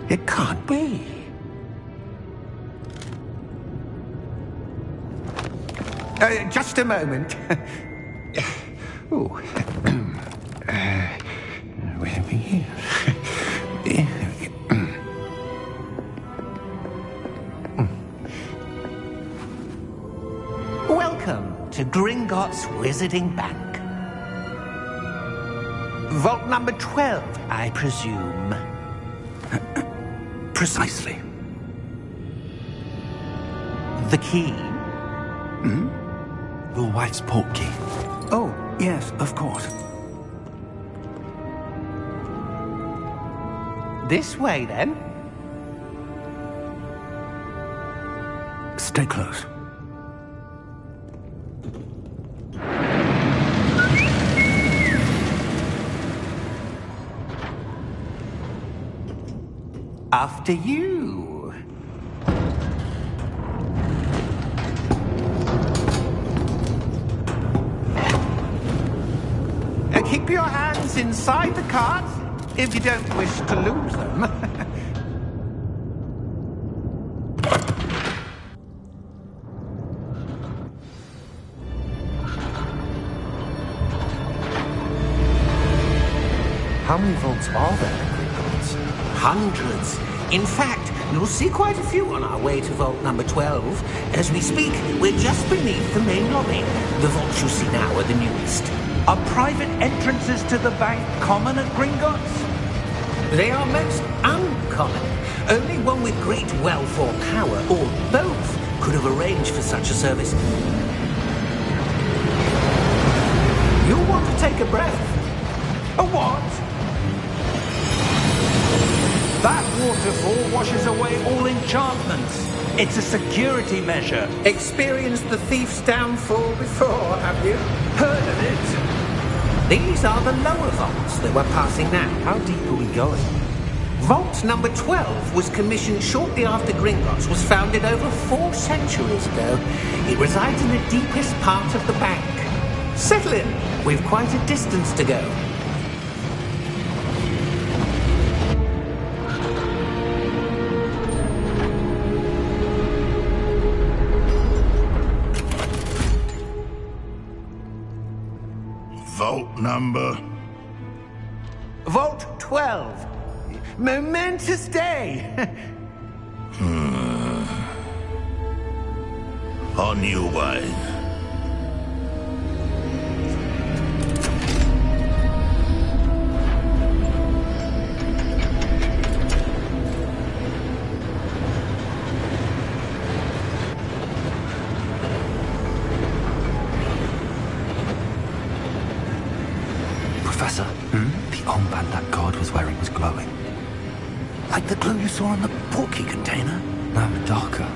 It can't be. Just a moment. Oh. Where are we here? Welcome to Gringotts Wizarding Bank. Vault number 12, I presume. Precisely. The key? Hmm? Your wife's portkey. Oh, yes, of course. This way, then. Stay close. After you. Keep your hands inside the cart if you don't wish to lose them. How many vaults are there in Gringotts? Hundreds. In fact, you'll see quite a few on our way to vault number 12. As we speak, we're just beneath the main lobby. The vaults you see now are the newest. Are private entrances to the bank common at Gringotts? They are most uncommon. Only one with great wealth or power, or both, could have arranged for such a service. You'll want to take a breath. A what? That waterfall washes away all enchantments. It's a security measure. Experienced the thief's downfall before, have you? Heard of it? These are the lower vaults that we're passing now. How deep are we going? Vault number 12 was commissioned shortly after Gringotts was founded over 4 centuries ago. It resides in the deepest part of the bank. Settle in. We've quite a distance to go. Vault number? Vault 12. Momentous day. On your way. Professor, the armband that guard was wearing was glowing. Like the glow you saw on the portkey container? No, darker.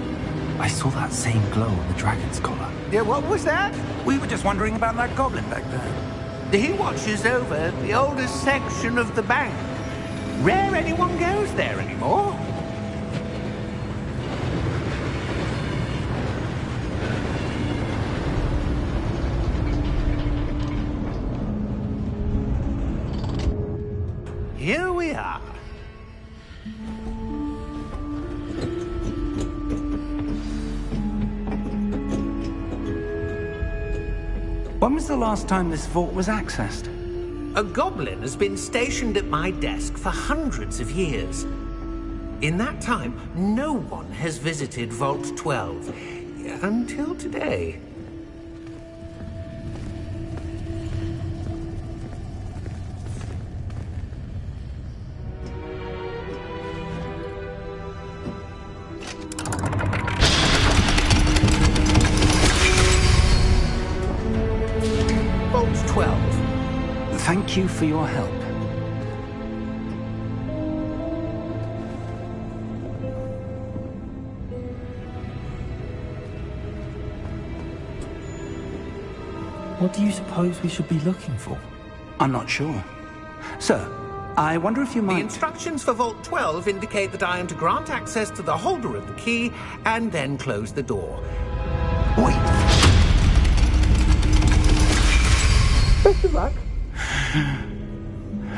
I saw that same glow on the dragon's collar. Yeah, what was that? We were just wondering about that goblin back there. He watches over the oldest section of the bank. Rare anyone goes there anymore. Here we are. When was the last time this vault was accessed? A goblin has been stationed at my desk for hundreds of years. In that time, no one has visited Vault 12. Until today. Vault 12. Thank you for your help. What do you suppose we should be looking for? I'm not sure. Sir, I wonder if you might... The instructions for Vault 12 indicate that I am to grant access to the holder of the key and then close the door. Wait! Best of luck.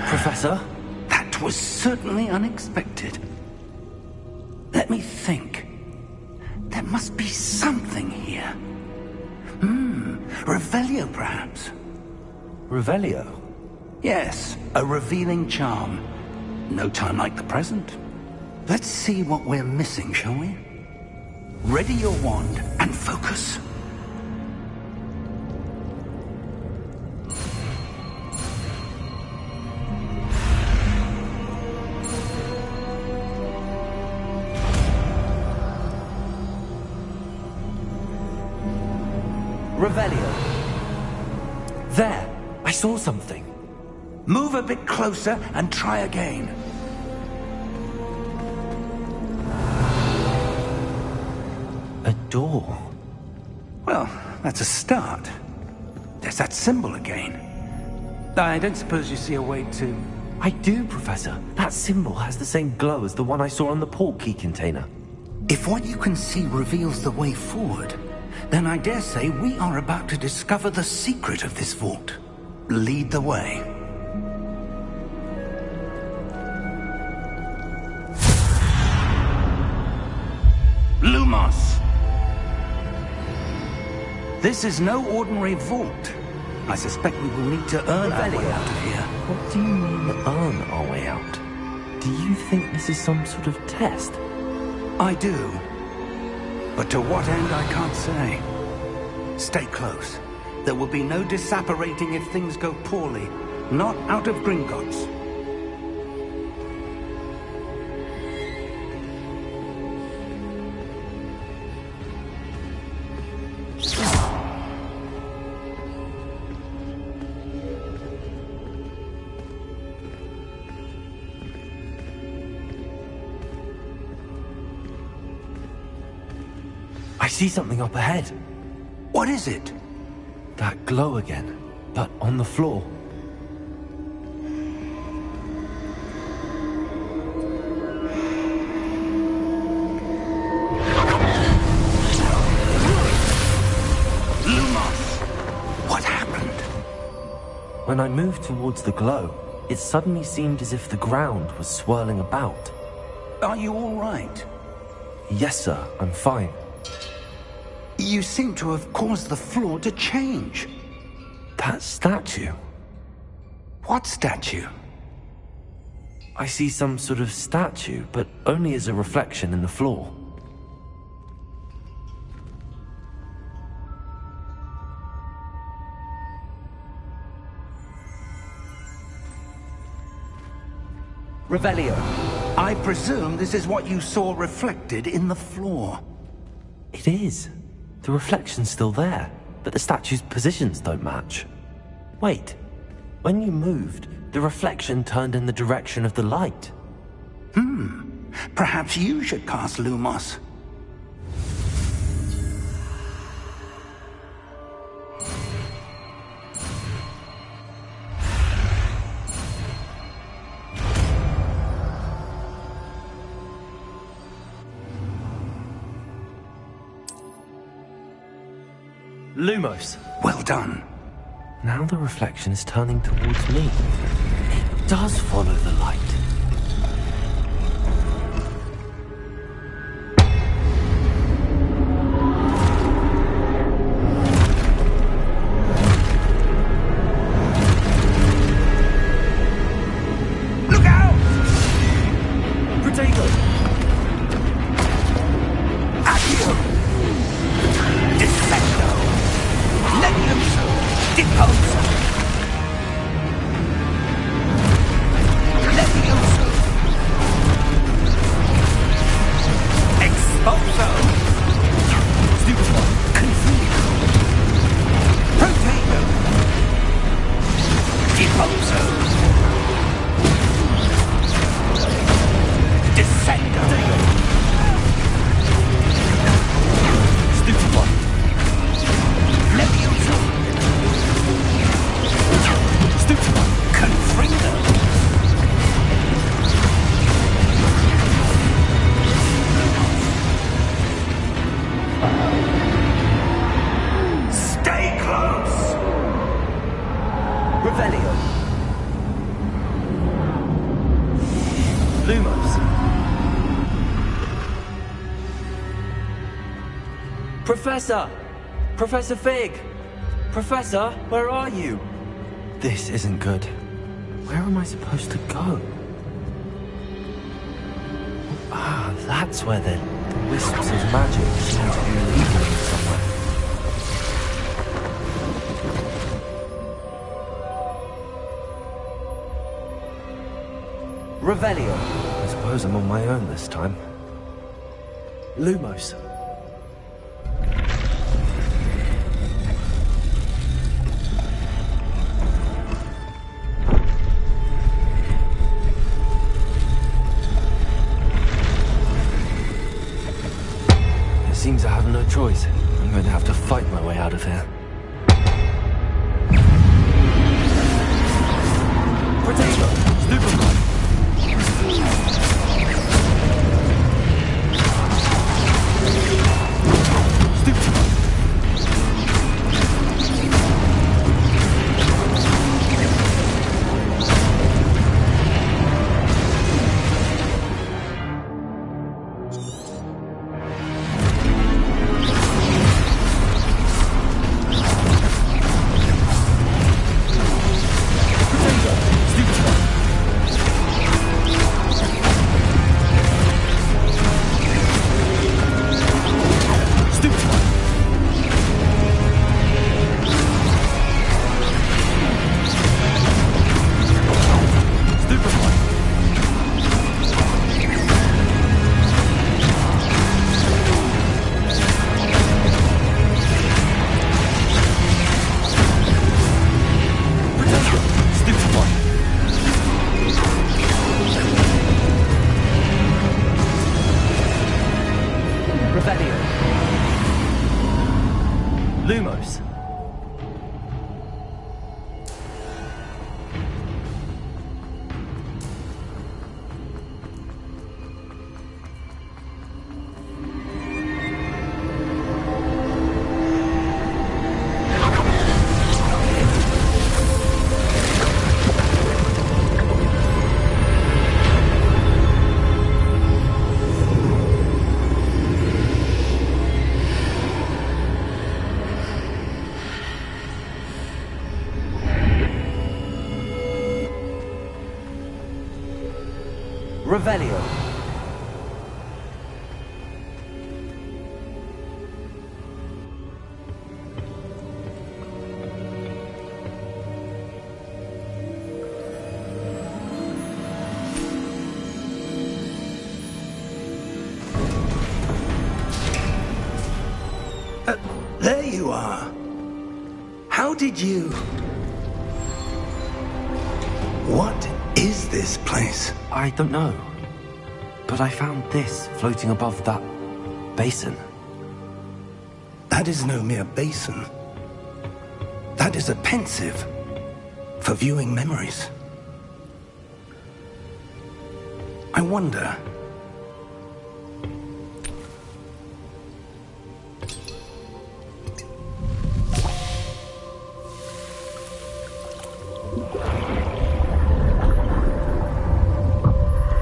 Professor, that was certainly unexpected. me think. There must be something here. Revelio, perhaps. Revelio? Yes, a revealing charm. No time like the present. Let's see what we're missing, shall we? Ready your wand and focus. Revelio. There! I saw something. Move a bit closer and try again. A door. Well, that's a start. There's that symbol again. I don't suppose you see a way to... I do, Professor. That symbol has the same glow as the one I saw on the portkey container. If what you can see reveals the way forward, then I dare say we are about to discover the secret of this vault. Lead the way. Lumos! This is no ordinary vault. I suspect we will need to earn our way out of here. What do you mean, earn our way out? Do you think this is some sort of test? I do. But to what end, I can't say. Stay close. There will be no disapparating if things go poorly. Not out of Gringotts. I see something up ahead. What is it? That glow again, but on the floor. Lumos! What happened? When I moved towards the glow, it suddenly seemed as if the ground was swirling about. Are you all right? Yes, sir, I'm fine. You seem to have caused the floor to change. That statue? What statue? I see some sort of statue, but only as a reflection in the floor. Revelio, I presume this is what you saw reflected in the floor. It is. The reflection's still there, but the statue's positions don't match. Wait, when you moved, the reflection turned in the direction of the light. Perhaps you should cast Lumos. Lumos! Well done. Now the reflection is turning towards me. It does follow the light. Look out! Protego! Accio! Defendo! Levioso! Deposo! Levioso! Expulso! Stupido! Confuso! Protego! Deposo! Descendo! Stupido! Levioso! Stupido! Confringo! Stay close! Revelio! Lumos! Professor! Professor Fig! Professor, where are you? This isn't good. Where am I supposed to go? Ah, that's where the wisps of magic seem to be leading me somewhere. Revelio. I suppose I'm on my own this time. Lumos. It seems I have no choice. I'm going to have to fight my way out of here. Potato! Stupefy! Lumos. Revelio. There you are. How did you... What is this place? I don't know. But I found this floating above that basin. That is no mere basin. That is a pensive for viewing memories. I wonder...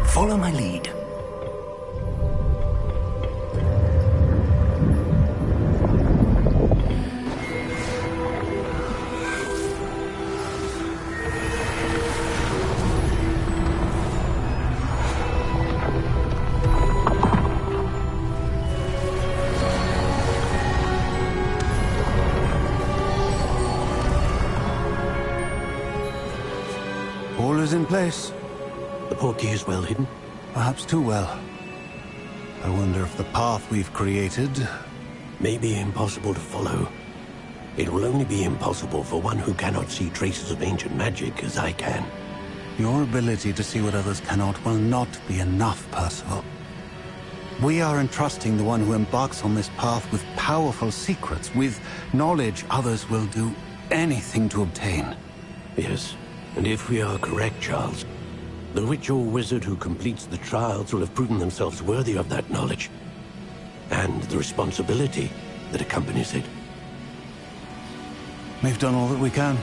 Follow my lead. All is in place. The portkey is well hidden. Perhaps too well. I wonder if the path we've created... May be impossible to follow. It will only be impossible for one who cannot see traces of ancient magic as I can. Your ability to see what others cannot will not be enough, Percival. We are entrusting the one who embarks on this path with powerful secrets, with knowledge others will do anything to obtain. Yes, and if we are correct, Charles, the witch or wizard who completes the trials will have proven themselves worthy of that knowledge, and the responsibility that accompanies it. We've done all that we can.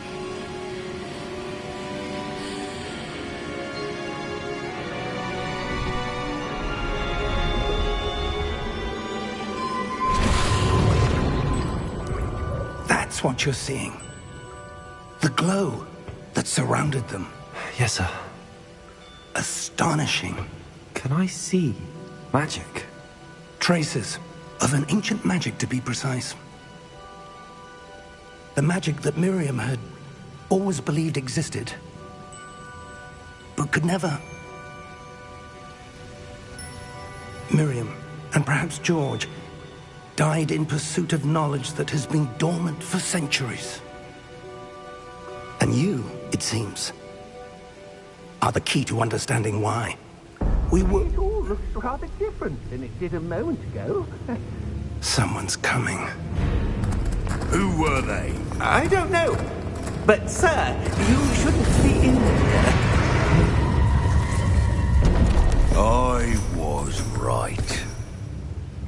That's what you're seeing. The glow that surrounded them. Yes, sir. Astonishing. Can I see magic? Traces of an ancient magic, to be precise. The magic that Miriam had always believed existed, but could never. Miriam, and perhaps George, died in pursuit of knowledge that has been dormant for centuries. And you, it seems, are the key to understanding why. We were... It all looks rather different than it did a moment ago. Someone's coming. Who were they? I don't know. But, sir, you shouldn't be in there. I was right.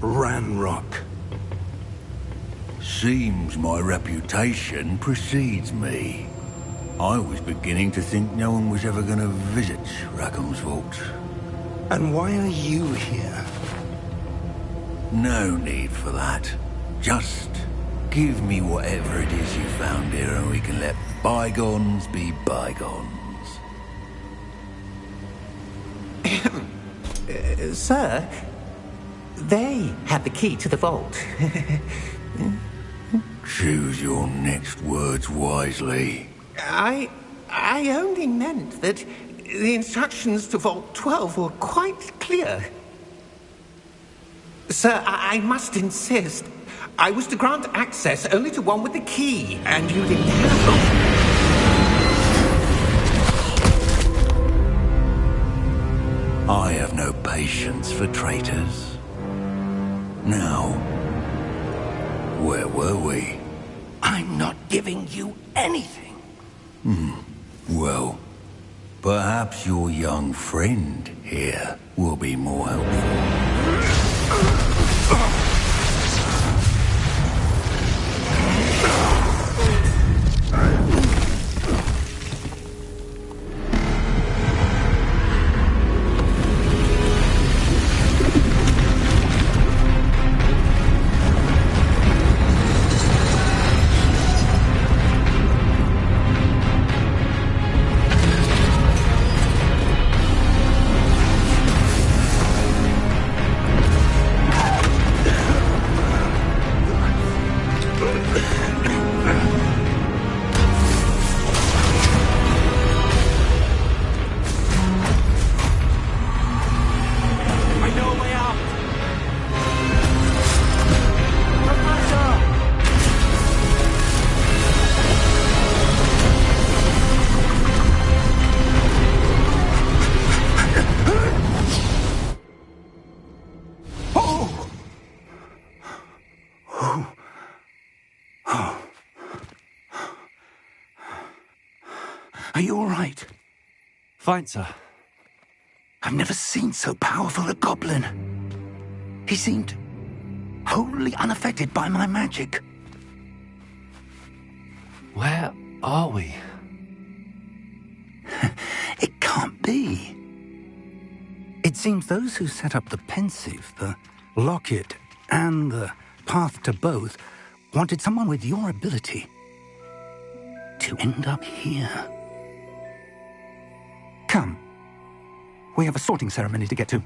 Ranrock. Seems my reputation precedes me. I was beginning to think no one was ever going to visit Rackham's vault. And why are you here? No need for that. Just give me whatever it is you found here and we can let bygones be bygones. Sir, they had the key to the vault. Choose your next words wisely. I only meant that the instructions to Vault 12 were quite clear. Sir, I must insist. I was to grant access only to one with the key, and you didn't have I have no patience for traitors. Now, where were we? I'm not giving you anything. Well, perhaps your young friend here will be more helpful. Are you all right? Fine, sir. I've never seen so powerful a goblin. He seemed wholly unaffected by my magic. Where are we? It can't be. It seems those who set up the pensive, the locket, and the path to both wanted someone with your ability to end up here. Come. We have a sorting ceremony to get to.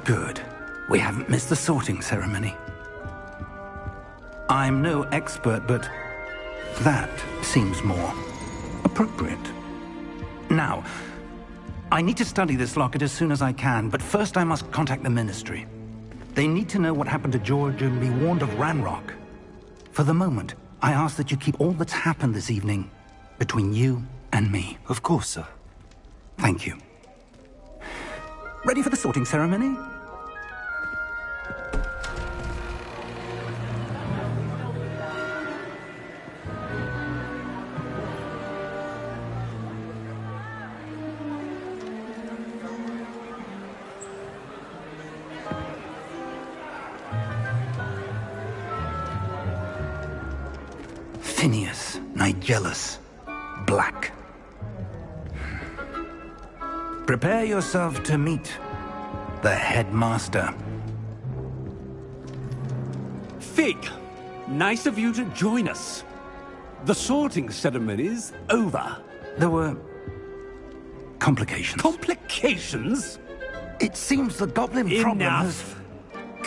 Good. We haven't missed the sorting ceremony. I'm no expert, but that seems more appropriate. Now, I need to study this locket as soon as I can, but first I must contact the Ministry. They need to know what happened to George and be warned of Ranrock. For the moment, I ask that you keep all that's happened this evening between you and me. Of course, sir. Thank you. Ready for the sorting ceremony? Phineas, Nigellus, Black. Prepare yourself to meet the headmaster. Fig, nice of you to join us. The sorting ceremony's over. There were complications. Complications? It seems the goblin problem has... Enough!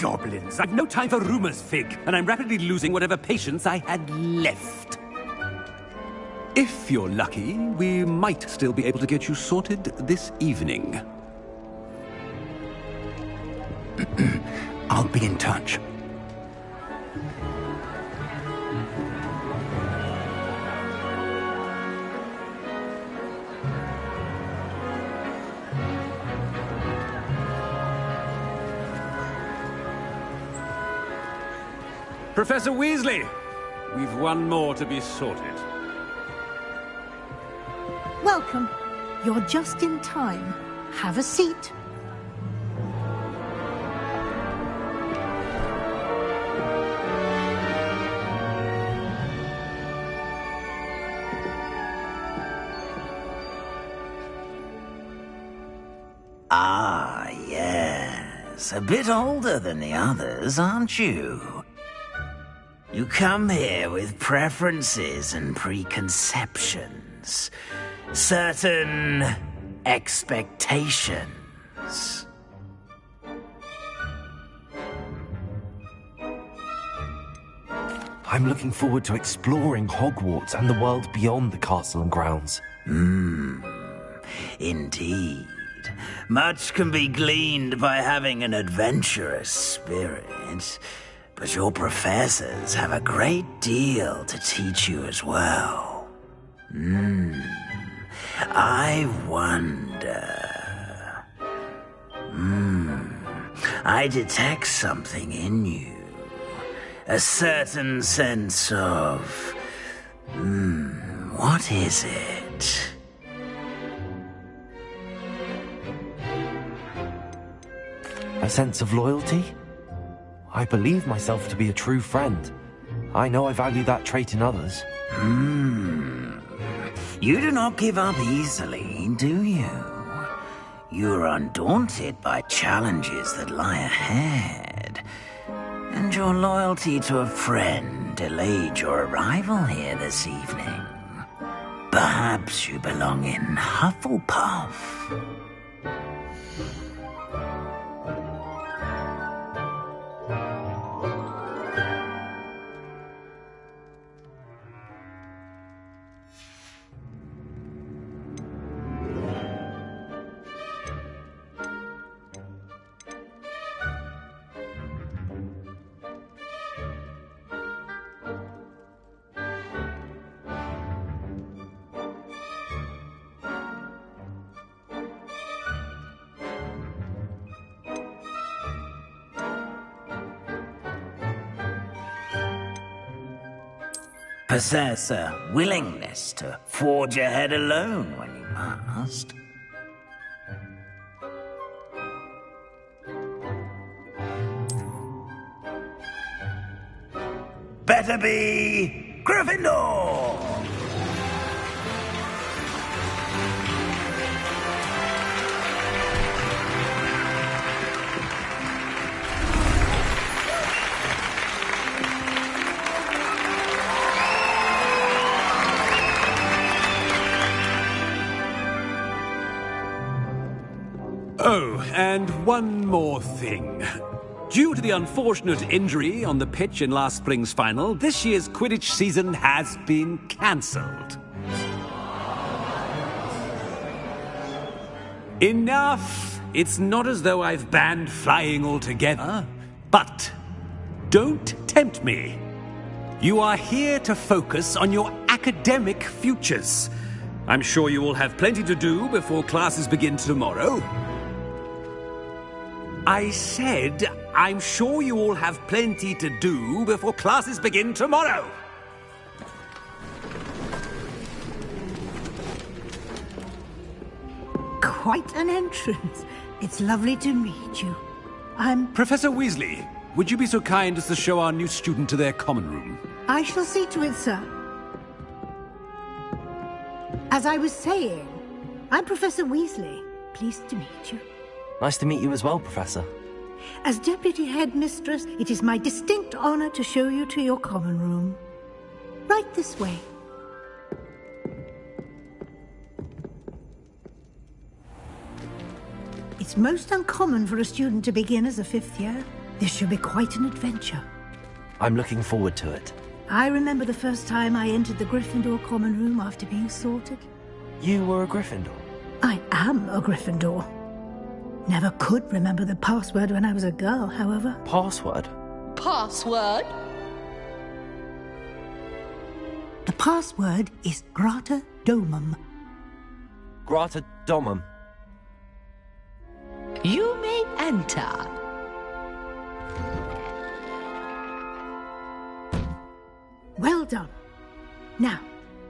Goblins. I've no time for rumors, Fig, and I'm rapidly losing whatever patience I had left. If you're lucky, we might still be able to get you sorted this evening. I'll be in touch. Professor Weasley, we've one more to be sorted. Welcome. You're just in time. Have a seat. Ah, yes. A bit older than the others, aren't you? You come here with preferences and preconceptions. Certain expectations. I'm looking forward to exploring Hogwarts and the world beyond the castle and grounds. Indeed. Much can be gleaned by having an adventurous spirit, but your professors have a great deal to teach you as well. I wonder... I detect something in you. A certain sense of... what is it? A sense of loyalty? I believe myself to be a true friend. I know I value that trait in others. You do not give up easily, do you? You're undaunted by challenges that lie ahead. And your loyalty to a friend delayed your arrival here this evening. Perhaps you belong in Hufflepuff. Possess a willingness to forge ahead alone when you must. Better be Gryffindor! Oh, and one more thing. Due to the unfortunate injury on the pitch in last spring's final, this year's Quidditch season has been cancelled. Enough! It's not as though I've banned flying altogether, but don't tempt me. You are here to focus on your academic futures. I'm sure you will have plenty to do before classes begin tomorrow. I said, I'm sure you all have plenty to do before classes begin tomorrow. Quite an entrance. It's lovely to meet you. I'm... Professor Weasley, would you be so kind as to show our new student to their common room? I shall see to it, sir. As I was saying, I'm Professor Weasley. Pleased to meet you. Nice to meet you as well, Professor. As Deputy Headmistress, it is my distinct honor to show you to your common room. Right this way. It's most uncommon for a student to begin as a fifth year. This should be quite an adventure. I'm looking forward to it. I remember the first time I entered the Gryffindor common room after being sorted. You were a Gryffindor? I am a Gryffindor. Never could remember the password when I was a girl, however. Password? Password? The password is Grata Domum. Grata Domum. You may enter. Well done. Now,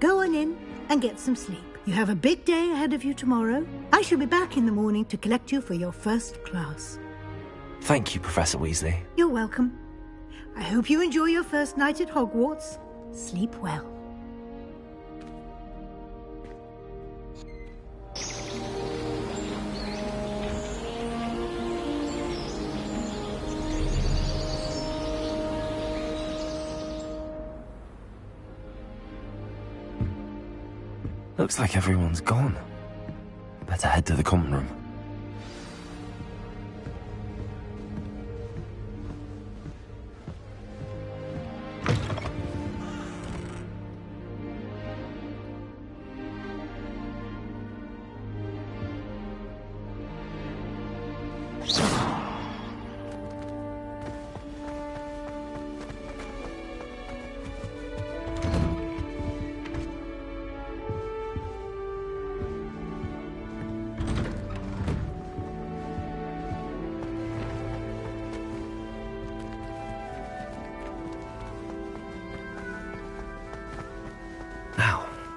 go on in and get some sleep. You have a big day ahead of you tomorrow. I shall be back in the morning to collect you for your first class. Thank you, Professor Weasley. You're welcome. I hope you enjoy your first night at Hogwarts. Sleep well. Looks like everyone's gone. Better head to the common room.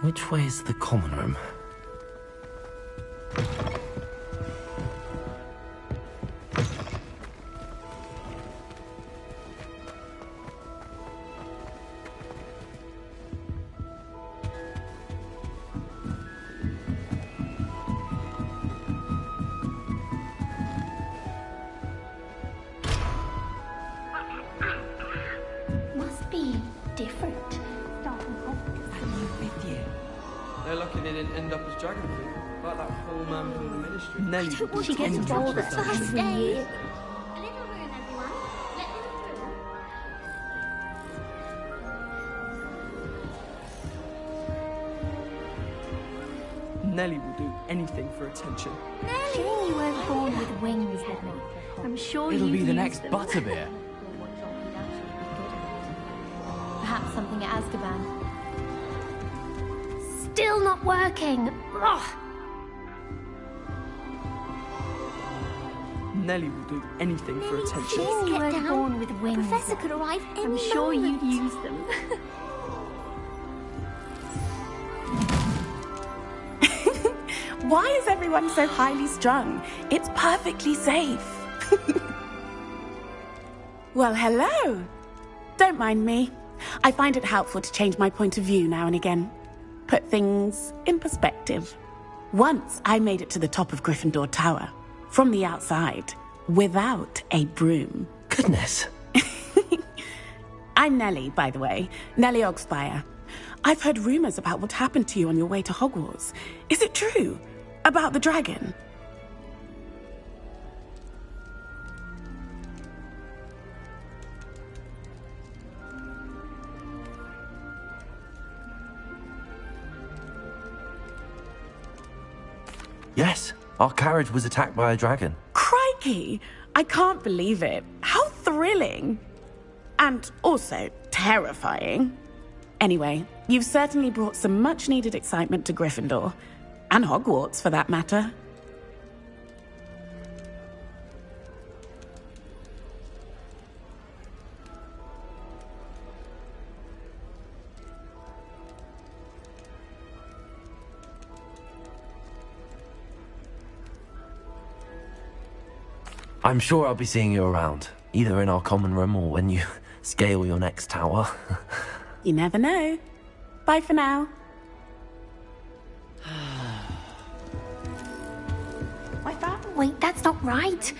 Which way is the common room? Must be different. They're lucky they didn't end up as dragon food, like that poor man from the ministry. Nelly, she gets bolder every year. A little room, everyone. Let them through. Nelly will do anything for attention. Nelly! You weren't born with wings, Nelly. I'm sure It'll be the next them. butterbeer. Perhaps something at Azkaban. Still not working. Ugh. Nelly will do anything for attention. Please you weren't born with wings. The professor could arrive any I'm sure you'd use them. Why is everyone so highly strung? It's perfectly safe. Well, hello. Don't mind me. I find it helpful to change my point of view now and again. Put things in perspective. Once I made it to the top of Gryffindor Tower, from the outside, without a broom. Goodness. I'm Nellie, by the way. Nellie Ogspire. I've heard rumors about what happened to you on your way to Hogwarts. Is it true? About the dragon? Yes, our carriage was attacked by a dragon. Crikey! I can't believe it. How thrilling! And also terrifying. Anyway, you've certainly brought some much-needed excitement to Gryffindor. And Hogwarts, for that matter. I'm sure I'll be seeing you around, either in our common room or when you scale your next tower. You never know. Bye for now. Wait, that's not right.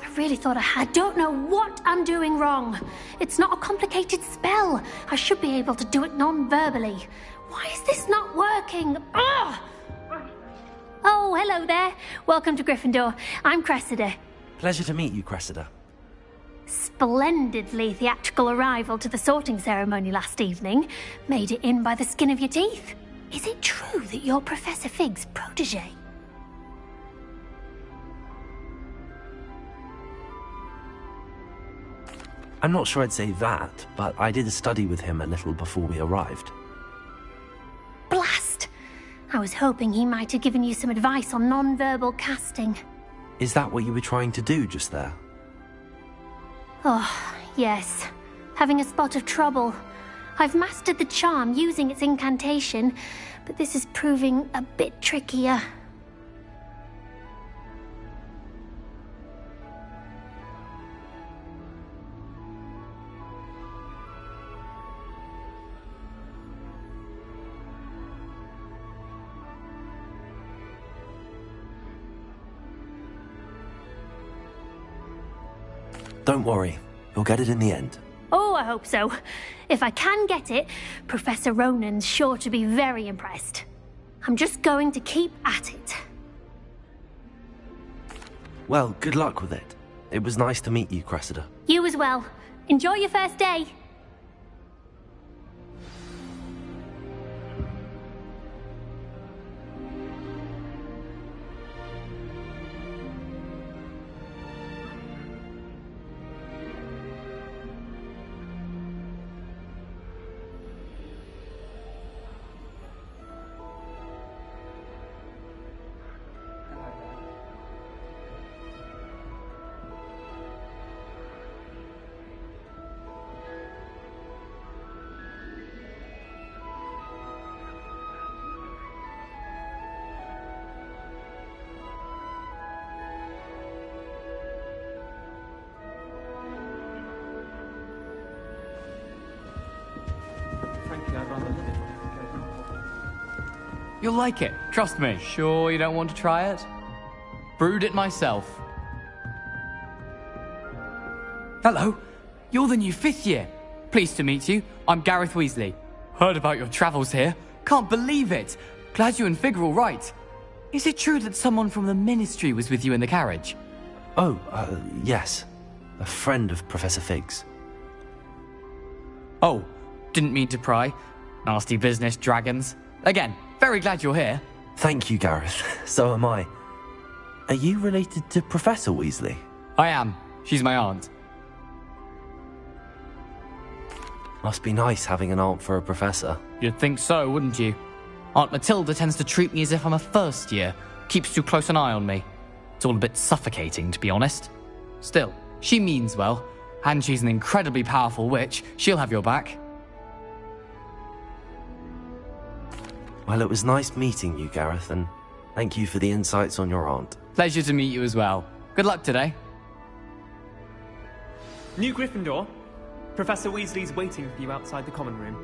I really thought I don't know what I'm doing wrong. It's not a complicated spell. I should be able to do it non-verbally. Why is this not working? Ugh! Oh, hello there. Welcome to Gryffindor. I'm Cressida. Pleasure to meet you, Cressida. Splendidly theatrical arrival to the sorting ceremony last evening. Made it in by the skin of your teeth. Is it true that you're Professor Fig's protege? I'm not sure I'd say that, but I did study with him a little before we arrived. Blast! I was hoping he might have given you some advice on non-verbal casting. Is that what you were trying to do just there? Oh, yes. Having a spot of trouble. I've mastered the charm using its incantation, but this is proving a bit trickier. Don't worry, you'll get it in the end. Oh, I hope so. If I can get it, Professor Ronan's sure to be very impressed. I'm just going to keep at it. Well, good luck with it. It was nice to meet you, Cressida. You as well. Enjoy your first day. You'll like it, trust me. Sure you don't want to try it? Brewed it myself. Hello, you're the new 5th year. Pleased to meet you. I'm Gareth Weasley. Heard about your travels here. Can't believe it. Glad you and Fig are all right. Is it true that someone from the Ministry was with you in the carriage? Oh, yes. A friend of Professor Fig's. Oh, didn't mean to pry. Nasty business, dragons. Again, very glad you're here. Thank you, Gareth. So am I. Are you related to Professor Weasley? I am. She's my aunt. Must be nice having an aunt for a professor. You'd think so, wouldn't you? Aunt Matilda tends to treat me as if I'm a first year. Keeps too close an eye on me. It's all a bit suffocating, to be honest. Still, she means well. And she's an incredibly powerful witch. She'll have your back. Well, it was nice meeting you, Gareth, and thank you for the insights on your aunt. Pleasure to meet you as well. Good luck today. New Gryffindor. Professor Weasley's waiting for you outside the common room.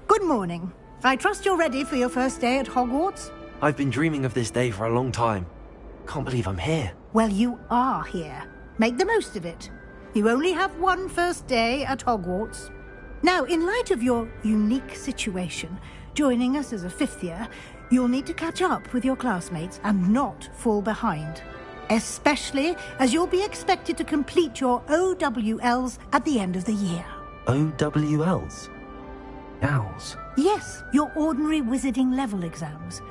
Good morning. I trust you're ready for your first day at Hogwarts? I've been dreaming of this day for a long time. Can't believe I'm here. Well, you are here. Make the most of it. You only have one first day at Hogwarts. Now, in light of your unique situation, joining us as a 5th year, you'll need to catch up with your classmates and not fall behind. especially as you'll be expected to complete your OWLs at the end of the year. OWLs? Owls? Yes, your ordinary wizarding level exams.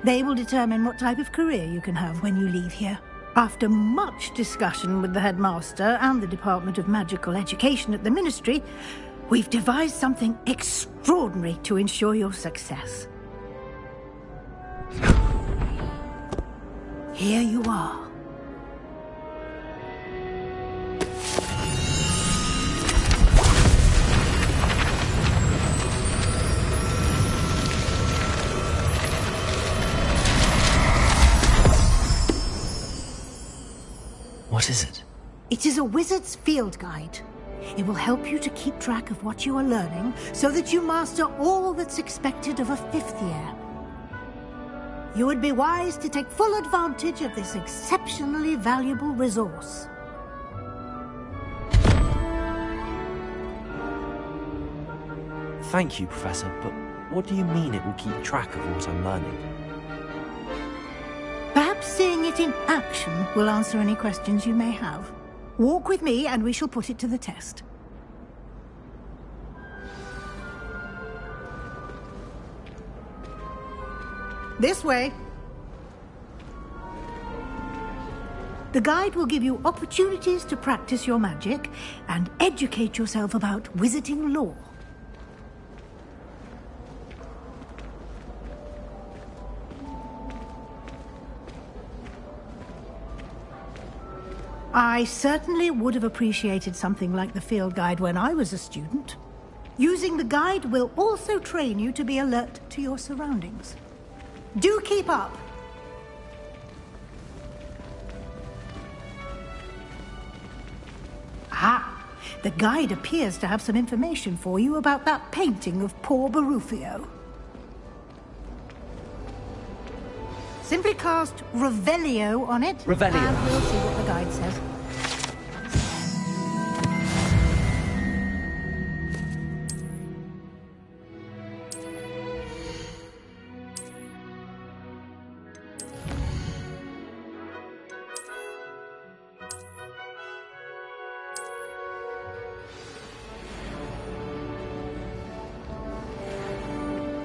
They will determine what type of career you can have when you leave here. After much discussion with the headmaster and the Department of Magical Education at the Ministry, we've devised something extraordinary to ensure your success. Here you are. What is it? It is a wizard's field guide. It will help you to keep track of what you are learning so that you master all that's expected of a 5th year. You would be wise to take full advantage of this exceptionally valuable resource. Thank you, Professor, but what do you mean it will keep track of what I'm learning? Perhaps seeing it in action will answer any questions you may have. Walk with me and we shall put it to the test. This way. The guide will give you opportunities to practice your magic and educate yourself about wizarding lore. I certainly would have appreciated something like the field guide when I was a student. Using the guide will also train you to be alert to your surroundings. Do keep up. Ah, the guide appears to have some information for you about that painting of poor Barufio. Simply cast Revelio on it. Revelio. And we'll see what the guide says.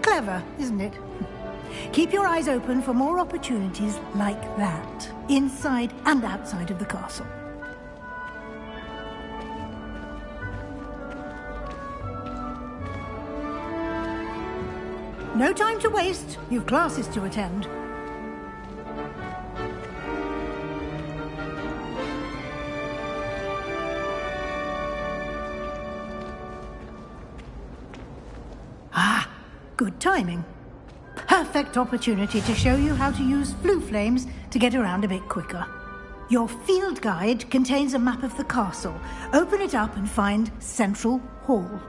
Clever, isn't it? Keep your eyes open for more opportunities like that, inside and outside of the castle. No time to waste. You've classes to attend. Ah, good timing. Perfect opportunity to show you how to use flue flames to get around a bit quicker. Your field guide contains a map of the castle. Open it up and find Central Hall.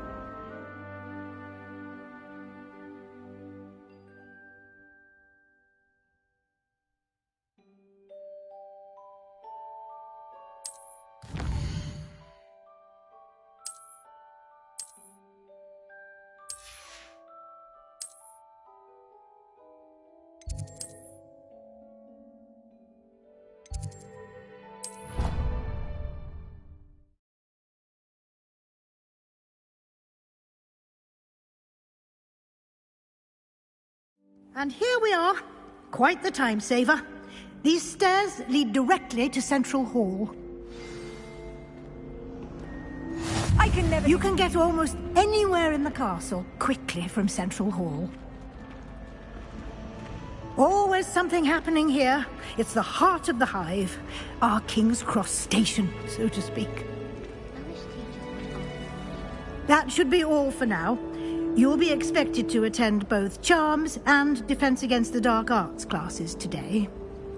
And here we are. Quite the time saver. These stairs lead directly to Central Hall. You can get almost anywhere in the castle quickly from Central Hall. Always something happening here. It's the heart of the hive. Our King's Cross station, so to speak. That should be all for now. You'll be expected to attend both Charms and Defense Against the Dark Arts classes today.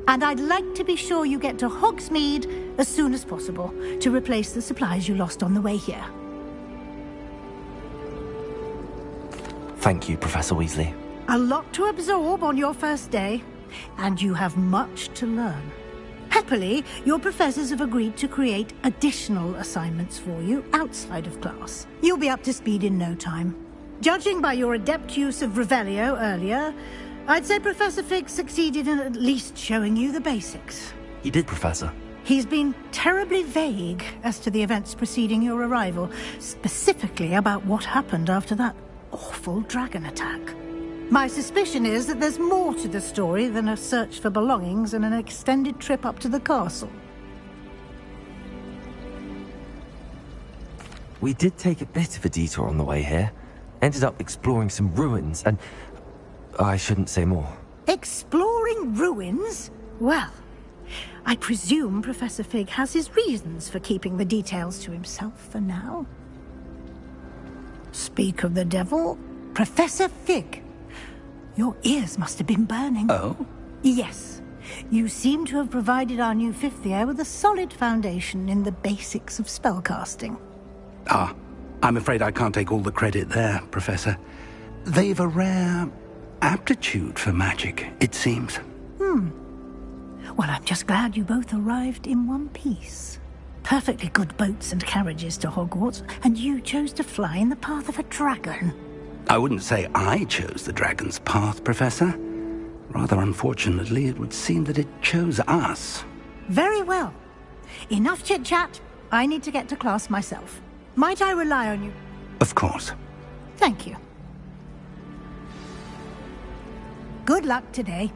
And I'd like to be sure you get to Hogsmeade as soon as possible to replace the supplies you lost on the way here. Thank you, Professor Weasley. A lot to absorb on your first day, and you have much to learn. Happily, your professors have agreed to create additional assignments for you outside of class. You'll be up to speed in no time. Judging by your adept use of Revelio earlier, I'd say Professor Fig succeeded in at least showing you the basics. he did, Professor? He's been terribly vague as to the events preceding your arrival, specifically about what happened after that awful dragon attack. My suspicion is that there's more to the story than a search for belongings and an extended trip up to the castle. We did take a bit of a detour on the way here. Ended up exploring some ruins and... I shouldn't say more. Exploring ruins? Well, I presume Professor Fig has his reasons for keeping the details to himself for now. Speak of the devil, Professor Fig. Your ears must have been burning. Oh? Yes. You seem to have provided our new fifth year with a solid foundation in the basics of spellcasting. Ah, I'm afraid I can't take all the credit there, Professor. They've a rare aptitude for magic, it seems. Well, I'm just glad you both arrived in one piece. Perfectly good boats and carriages to Hogwarts, and you chose to fly in the path of a dragon. I wouldn't say I chose the dragon's path, Professor. Rather unfortunately, it would seem that it chose us. Very well. Enough chit-chat. I need to get to class myself. Might I rely on you? Of course. Thank you. Good luck today.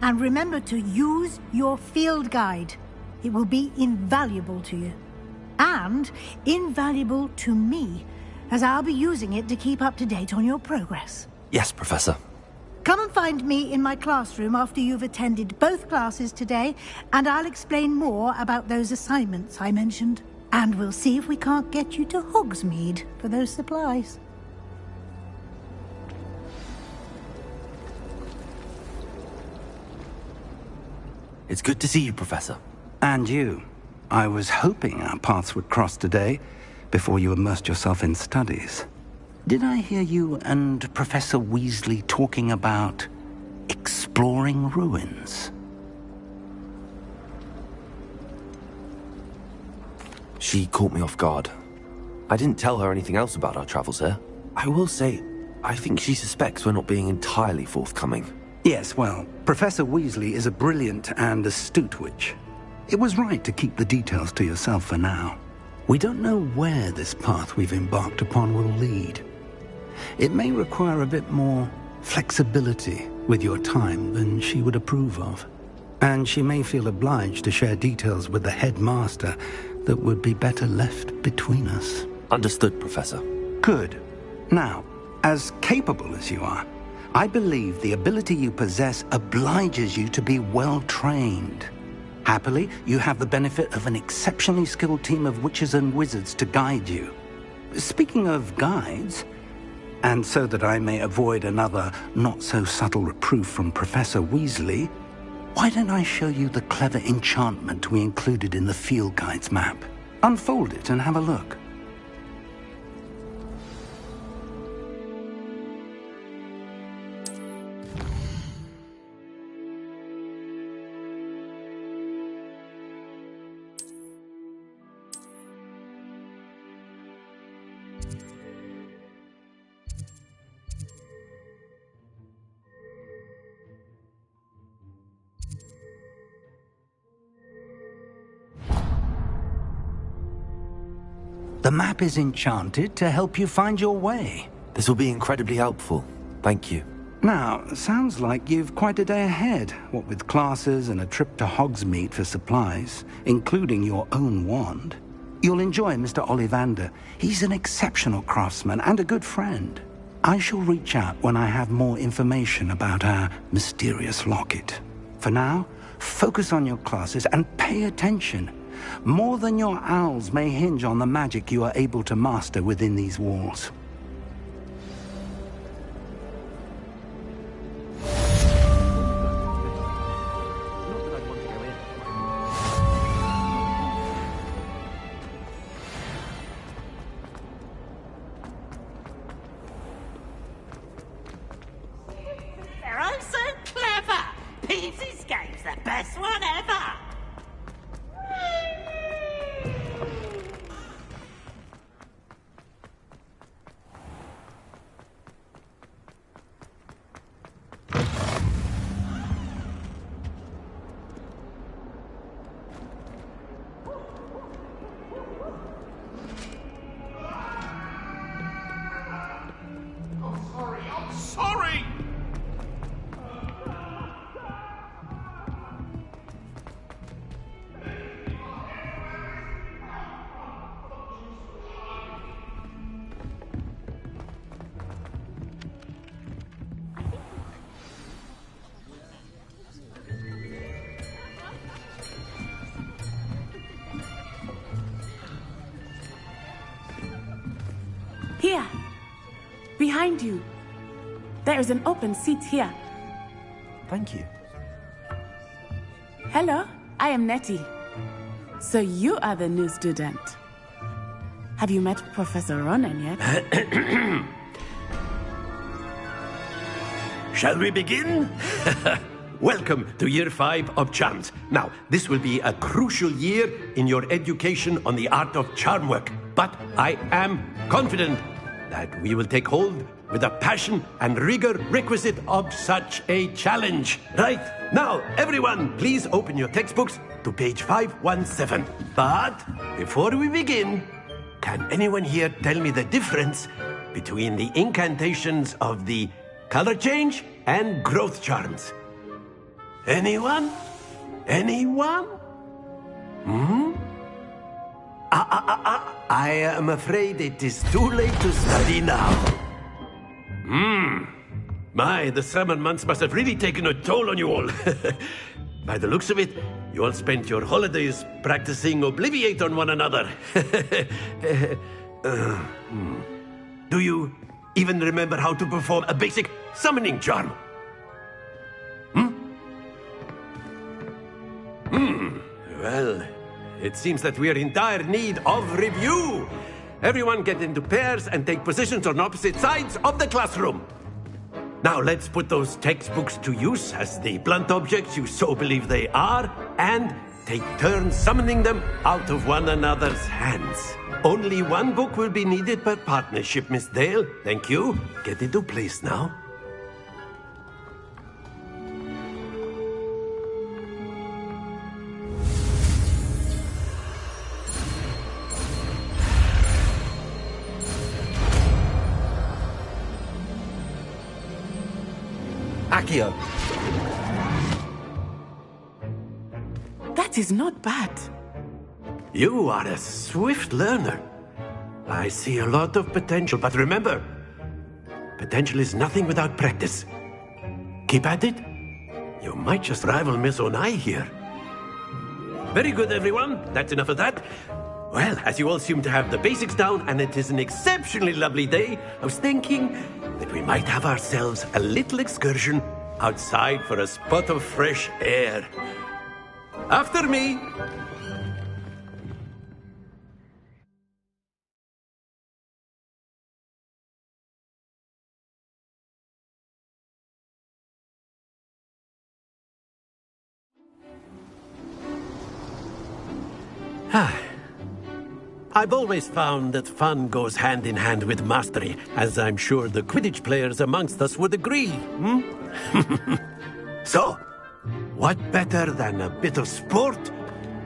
And remember to use your field guide. It will be invaluable to you. And invaluable to me, as I'll be using it to keep up to date on your progress. Yes, Professor. Come and find me in my classroom after you've attended both classes today, and I'll explain more about those assignments I mentioned. And we'll see if we can't get you to Hogsmeade for those supplies. It's good to see you, Professor. And you. I was hoping our paths would cross today, before you immersed yourself in studies. Did I hear you and Professor Weasley talking about exploring ruins? She caught me off guard. I didn't tell her anything else about our travels here. I will say, I think she suspects we're not being entirely forthcoming. Yes, well, Professor Weasley is a brilliant and astute witch. It was right to keep the details to yourself for now. We don't know where this path we've embarked upon will lead. It may require a bit more flexibility with your time than she would approve of. And she may feel obliged to share details with the headmaster that would be better left between us. Understood, Professor. Good. Now, as capable as you are, I believe the ability you possess obliges you to be well-trained. Happily, you have the benefit of an exceptionally skilled team of witches and wizards to guide you. Speaking of guides, and so that I may avoid another not-so-subtle reproof from Professor Weasley, why don't I show you the clever enchantment we included in the field guide's map? Unfold it and have a look. The map is enchanted to help you find your way. This will be incredibly helpful. Thank you. Now, sounds like you've quite a day ahead, what with classes and a trip to Hogsmeade for supplies, including your own wand. You'll enjoy Mr. Ollivander. He's an exceptional craftsman and a good friend. I shall reach out when I have more information about our mysterious locket. For now, focus on your classes and pay attention. More than your owls may hinge on the magic you are able to master within these walls. They're all so clever! Peavy's game's the best one ever! Here. Behind you. There is an open seat here. Thank you. Hello, I am Nettie. So you are the new student. Have you met Professor Ronan yet? Shall we begin? Welcome to Year 5 of Charms. Now, this will be a crucial year in your education on the art of charm work. But I am confident that we will take hold with the passion and rigor requisite of such a challenge. Right, now, everyone, please open your textbooks to page 517. But before we begin, can anyone here tell me the difference between the incantations of the color change and growth charms? Anyone? Anyone? I am afraid it is too late to study now. My, the summer months must have really taken a toll on you all. By the looks of it, you all spent your holidays practicing Obliviate on one another. Do you even remember how to perform a basic summoning charm? Well, it seems that we are in dire need of review. Everyone get into pairs and take positions on opposite sides of the classroom. Now let's put those textbooks to use as the blunt objects you so believe they are, and take turns summoning them out of one another's hands. Only one book will be needed per partnership, Miss Dale. Thank you. Get into place now. Accio. That is not bad. You are a swift learner. I see a lot of potential, but remember, potential is nothing without practice. Keep at it. You might just rival Miss Onai here. Very good, everyone. That's enough of that. Well, as you all seem to have the basics down, and it is an exceptionally lovely day, I was thinking that we might have ourselves a little excursion outside for a spot of fresh air. After me. I've always found that fun goes hand in hand with mastery, as I'm sure the Quidditch players amongst us would agree. So, what better than a bit of sport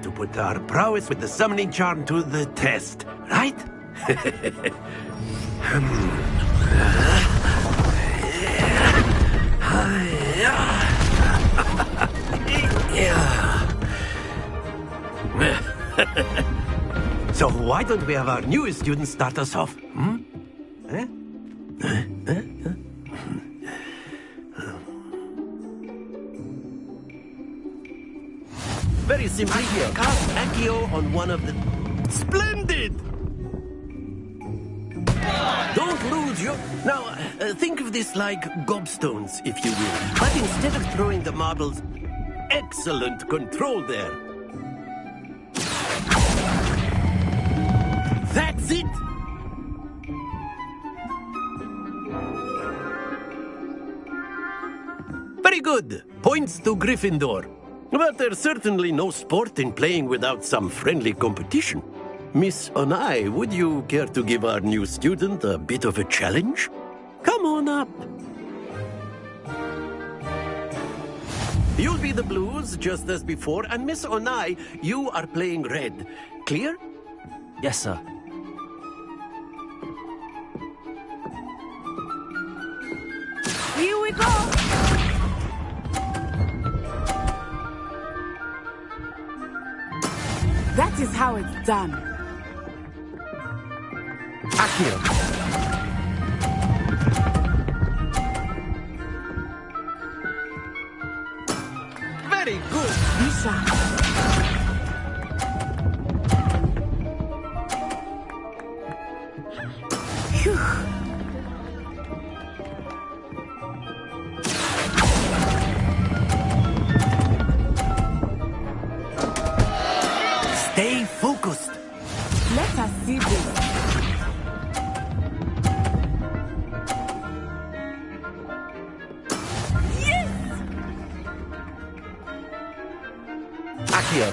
to put our prowess with the summoning charm to the test, right? So why don't we have our newest student start us off? Very simply, cast Accio on one of the... Splendid! Don't lose your... Now, think of this like gobstones, if you will. But instead of throwing the marbles... Excellent control there. That's it! Very good. Points to Gryffindor. But there's certainly no sport in playing without some friendly competition. Miss Onai, would you care to give our new student a bit of a challenge? Come on up. You'll be the blues, just as before, and Miss Onai, you are playing red. Clear? Yes, sir. Here we go! That is how it's done. Accio. Very good. Misha. Phew. see this. Yes! Accio.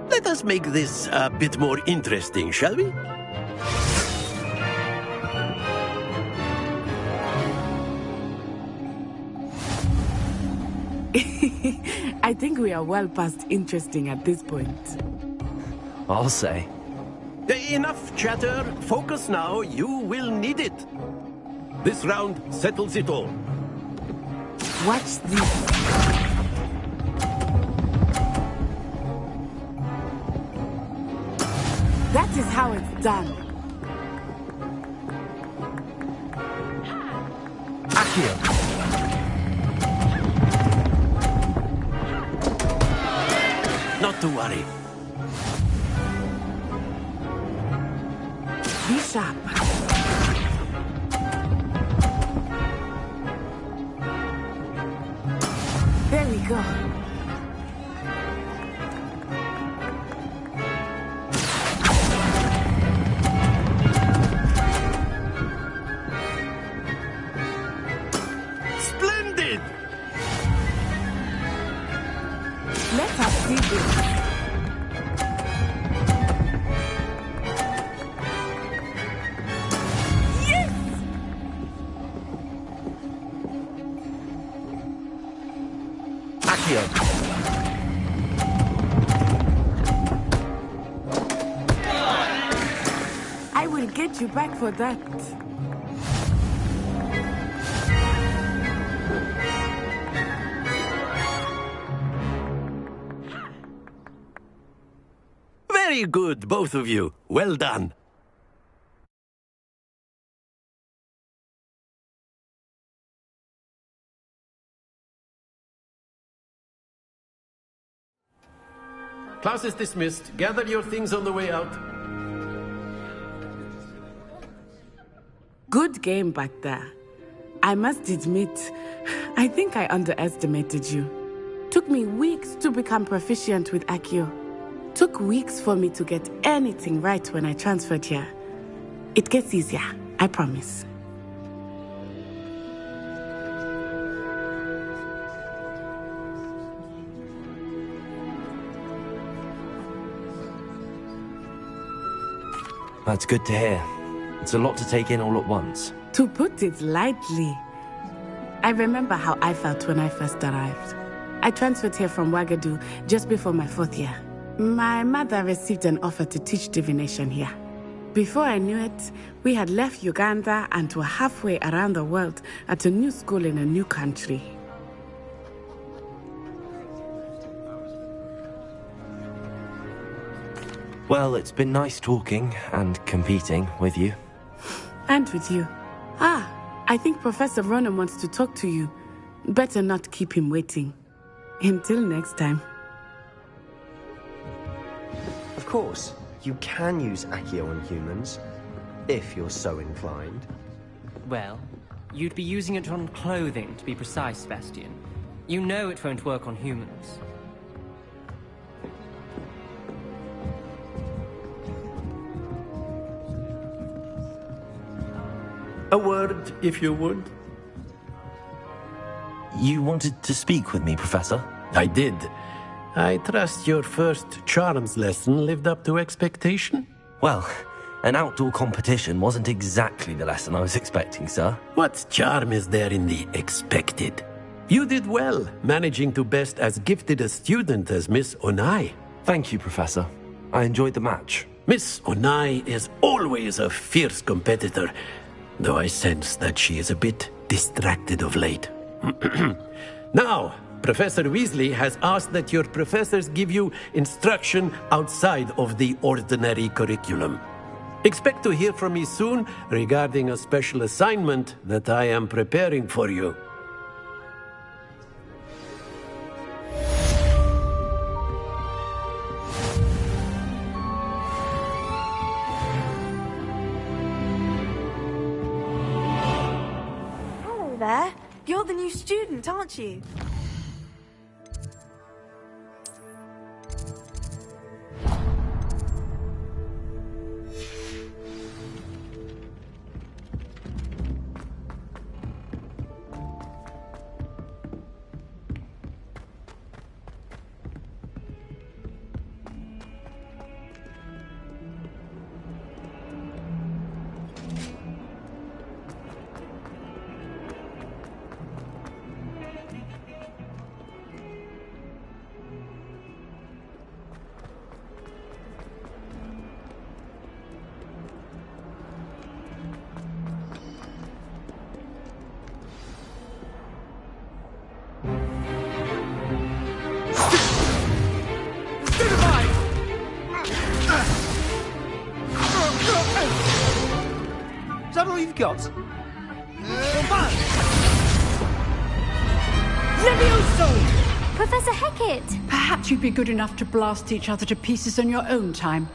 Let us make this a bit more interesting, shall we? I think we are well past interesting at this point. I'll say. Enough chatter. Focus now. You will need it. This round settles it all. Watch this. That is how it's done. Accio. Not to worry. Be sharp. There we go. Splendid! Let us see this. Yes! Accio. I will get you back for that. Very good, both of you. Well done. Class is dismissed. Gather your things on the way out. Good game back there. I must admit, I think I underestimated you. Took me weeks to become proficient with Accio. Took weeks for me to get anything right when I transferred here. It gets easier, I promise. That's good to hear. It's a lot to take in all at once. To put it lightly, I remember how I felt when I first arrived. I transferred here from Ouagadougou just before my 4th year. My mother received an offer to teach divination here. Before I knew it, we had left Uganda and were halfway around the world at a new school in a new country. Well, it's been nice talking and competing with you. And with you. Ah, I think Professor Ronan wants to talk to you. Better not keep him waiting. Until next time. Of course, you can use Accio on humans, if you're so inclined. Well, you'd be using it on clothing, to be precise, Sebastian. You know it won't work on humans. A word, if you would. You wanted to speak with me, Professor? I did. I trust your first charms lesson lived up to expectation? Well, an outdoor competition wasn't exactly the lesson I was expecting, sir. What charm is there in the expected? You did well, managing to best as gifted a student as Miss Onai. Thank you, Professor. I enjoyed the match. Miss Onai is always a fierce competitor, though I sense that she is a bit distracted of late. Now, Professor Weasley has asked that your professors give you instruction outside of the ordinary curriculum. Expect to hear from me soon regarding a special assignment that I am preparing for you. new student, aren't you? Is that all you've got? Levioso! Professor Hecat! Perhaps you'd be good enough to blast each other to pieces in your own time.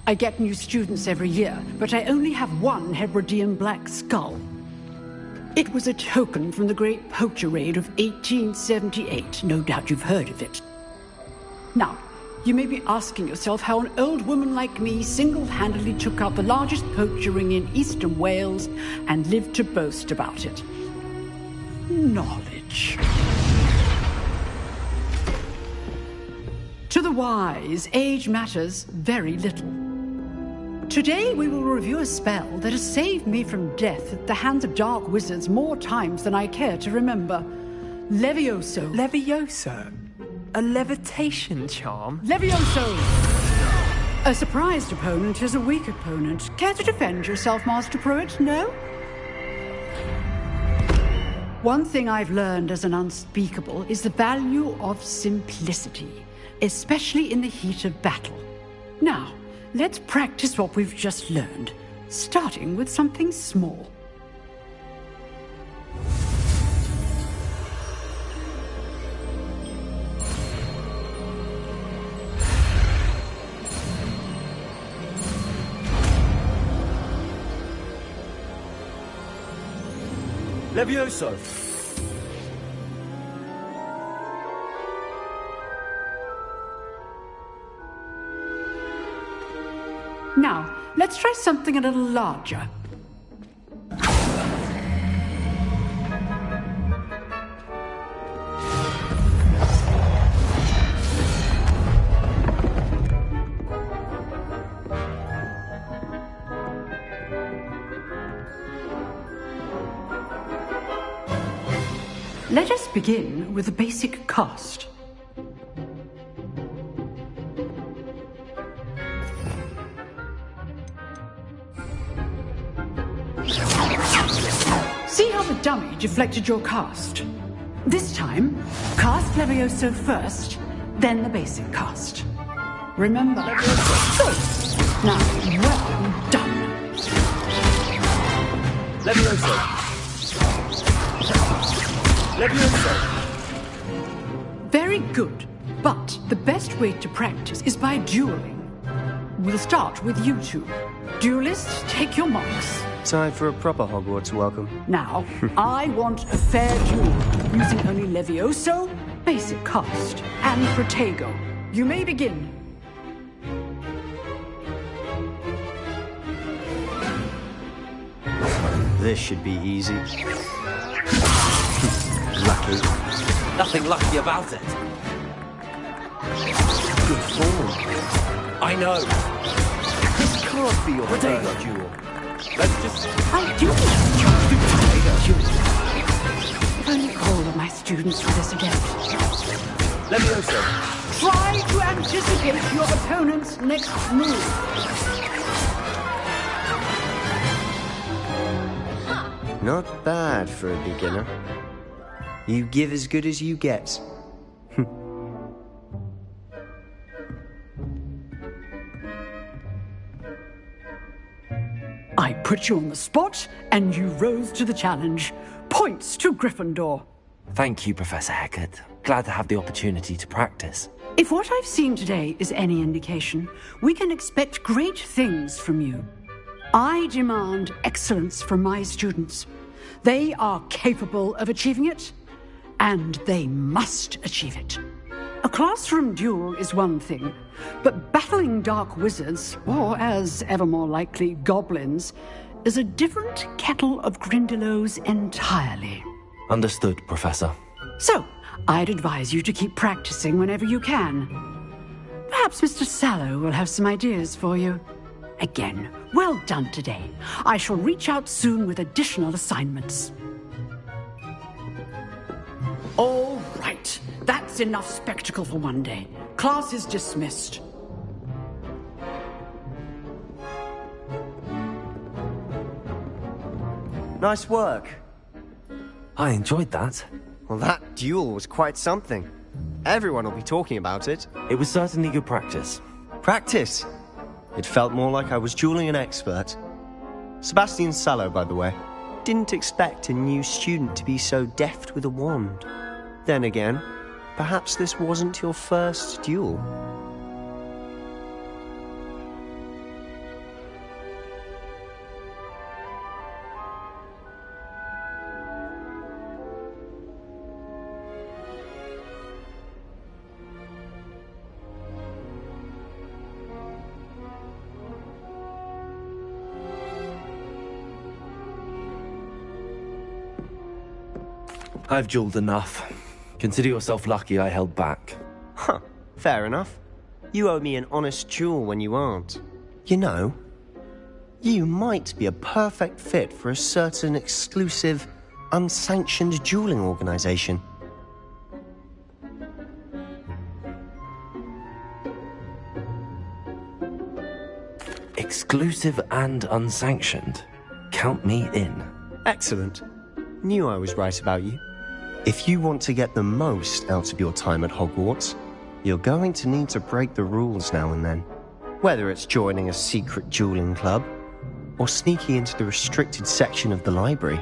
I get new students every year, but I only have one Hebridean black skull. It was a token from the Great Poacher Raid of 1878. No doubt you've heard of it. Now, you may be asking yourself how an old woman like me single-handedly took out the largest poacher ring in eastern Wales and lived to boast about it. Knowledge. To the wise, age matters very little. Today we will review a spell that has saved me from death at the hands of dark wizards more times than I care to remember. Levioso. Levioso? A levitation charm? Levioso! A surprised opponent is a weak opponent. Care to defend yourself, Master Pruitt? No? One thing I've learned as an unspeakable is the value of simplicity, especially in the heat of battle. Now, let's practice what we've just learned, starting with something small. Levioso! Now, let's try something a little larger. Let us begin with a basic cast. See how the dummy deflected your cast? This time, cast Levioso first, then the basic cast. Remember, first. Now, well done. Levioso! Levioso! Very good, but the best way to practice is by dueling. We'll start with you two. Duelists, take your marks. Time for a proper Hogwarts welcome. Now, I want a fair duel, using only Levioso, basic cast, and Protego. You may begin. This should be easy. Lucky. Nothing lucky about it. Good form. I know. This can't be your Protego duel. Let's just... I do have duel. If only all of my students do this again. Levioso! Try to anticipate your opponent's next move. Not bad for a beginner. You give as good as you get. I put you on the spot, and you rose to the challenge. Points to Gryffindor. Thank you, Professor Hecat. Glad to have the opportunity to practice. If what I've seen today is any indication, we can expect great things from you. I demand excellence from my students. They are capable of achieving it, and they must achieve it. A classroom duel is one thing, but battling dark wizards, or as ever more likely, goblins, is a different kettle of Grindylows entirely. Understood, Professor. So, I'd advise you to keep practicing whenever you can. Perhaps Mr. Sallow will have some ideas for you. Again, well done today. I shall reach out soon with additional assignments. All right, that's enough spectacle for one day. Class is dismissed. Nice work. I enjoyed that. Well, that duel was quite something. Everyone will be talking about it. It was certainly good practice. Practice? It felt more like I was dueling an expert. Sebastian Sallow, by the way. Didn't expect a new student to be so deft with a wand. Then again, perhaps this wasn't your first duel. I've dueled enough. Consider yourself lucky I held back. Huh, fair enough. You owe me an honest duel when you aren't. You know, you might be a perfect fit for a certain exclusive, unsanctioned dueling organization. Exclusive and unsanctioned. Count me in. Excellent. Knew I was right about you. If you want to get the most out of your time at Hogwarts, you're going to need to break the rules now and then. Whether it's joining a secret dueling club, or sneaking into the restricted section of the library,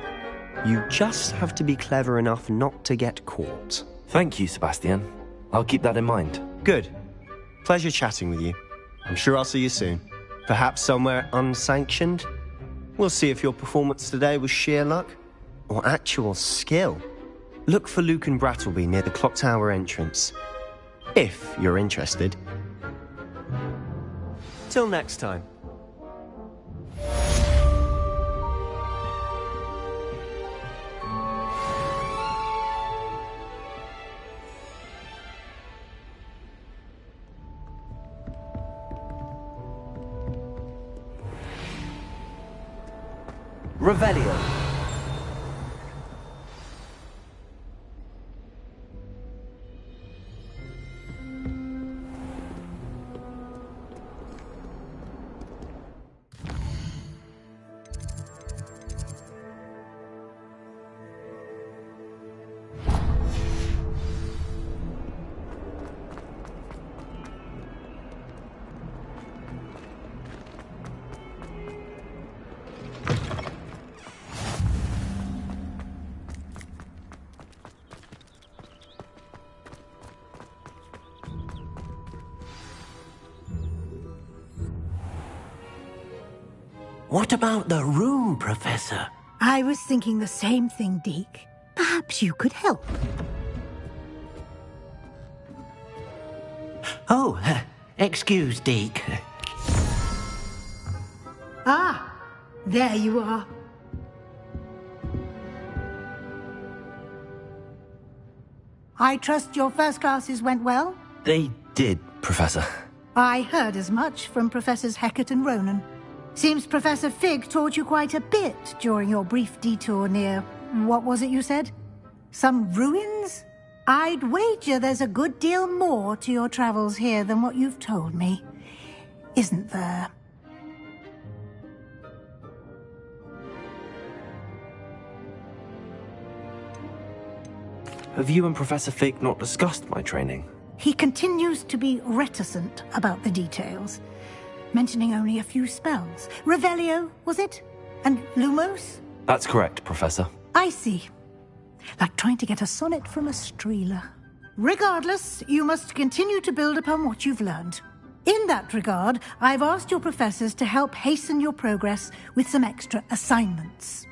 you just have to be clever enough not to get caught. Thank you, Sebastian. I'll keep that in mind. Good. Pleasure chatting with you. I'm sure I'll see you soon. Perhaps somewhere unsanctioned? We'll see if your performance today was sheer luck, or actual skill. Look for Luke and Brattleby near the clock tower entrance. If you're interested. Till next time. Revelio. What about the room, Professor? I was thinking the same thing, Deke. Perhaps you could help. Oh, excuse, Deke. Ah, there you are. I trust your first classes went well? They did, Professor. I heard as much from Professors Hecat and Ronan. Seems Professor Fig taught you quite a bit during your brief detour near... what was it you said? Some ruins? I'd wager there's a good deal more to your travels here than what you've told me. Isn't there? Have you and Professor Fig not discussed my training? He continues to be reticent about the details, mentioning only a few spells. Revelio, was it? And Lumos? That's correct, Professor. I see. Like trying to get a sonnet from a streeler. Regardless, you must continue to build upon what you've learned. In that regard, I've asked your professors to help hasten your progress with some extra assignments.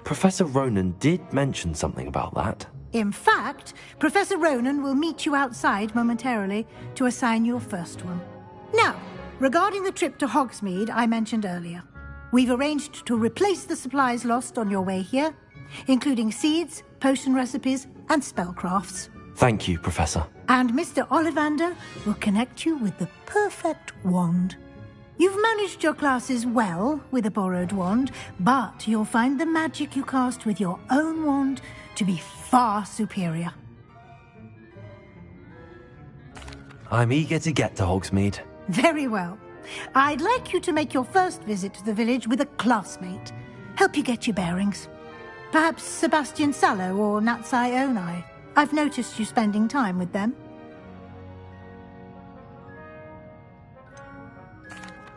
Professor Ronan did mention something about that. In fact, Professor Ronan will meet you outside momentarily to assign your first one. Now, regarding the trip to Hogsmeade I mentioned earlier, we've arranged to replace the supplies lost on your way here, including seeds, potion recipes, and spellcrafts. Thank you, Professor. And Mr. Ollivander will connect you with the perfect wand. You've managed your classes well with a borrowed wand, but you'll find the magic you cast with your own wand to be far superior. I'm eager to get to Hogsmeade. Very well. I'd like you to make your first visit to the village with a classmate. Help you get your bearings. Perhaps Sebastian Sallow or Natsai Onai. I've noticed you spending time with them.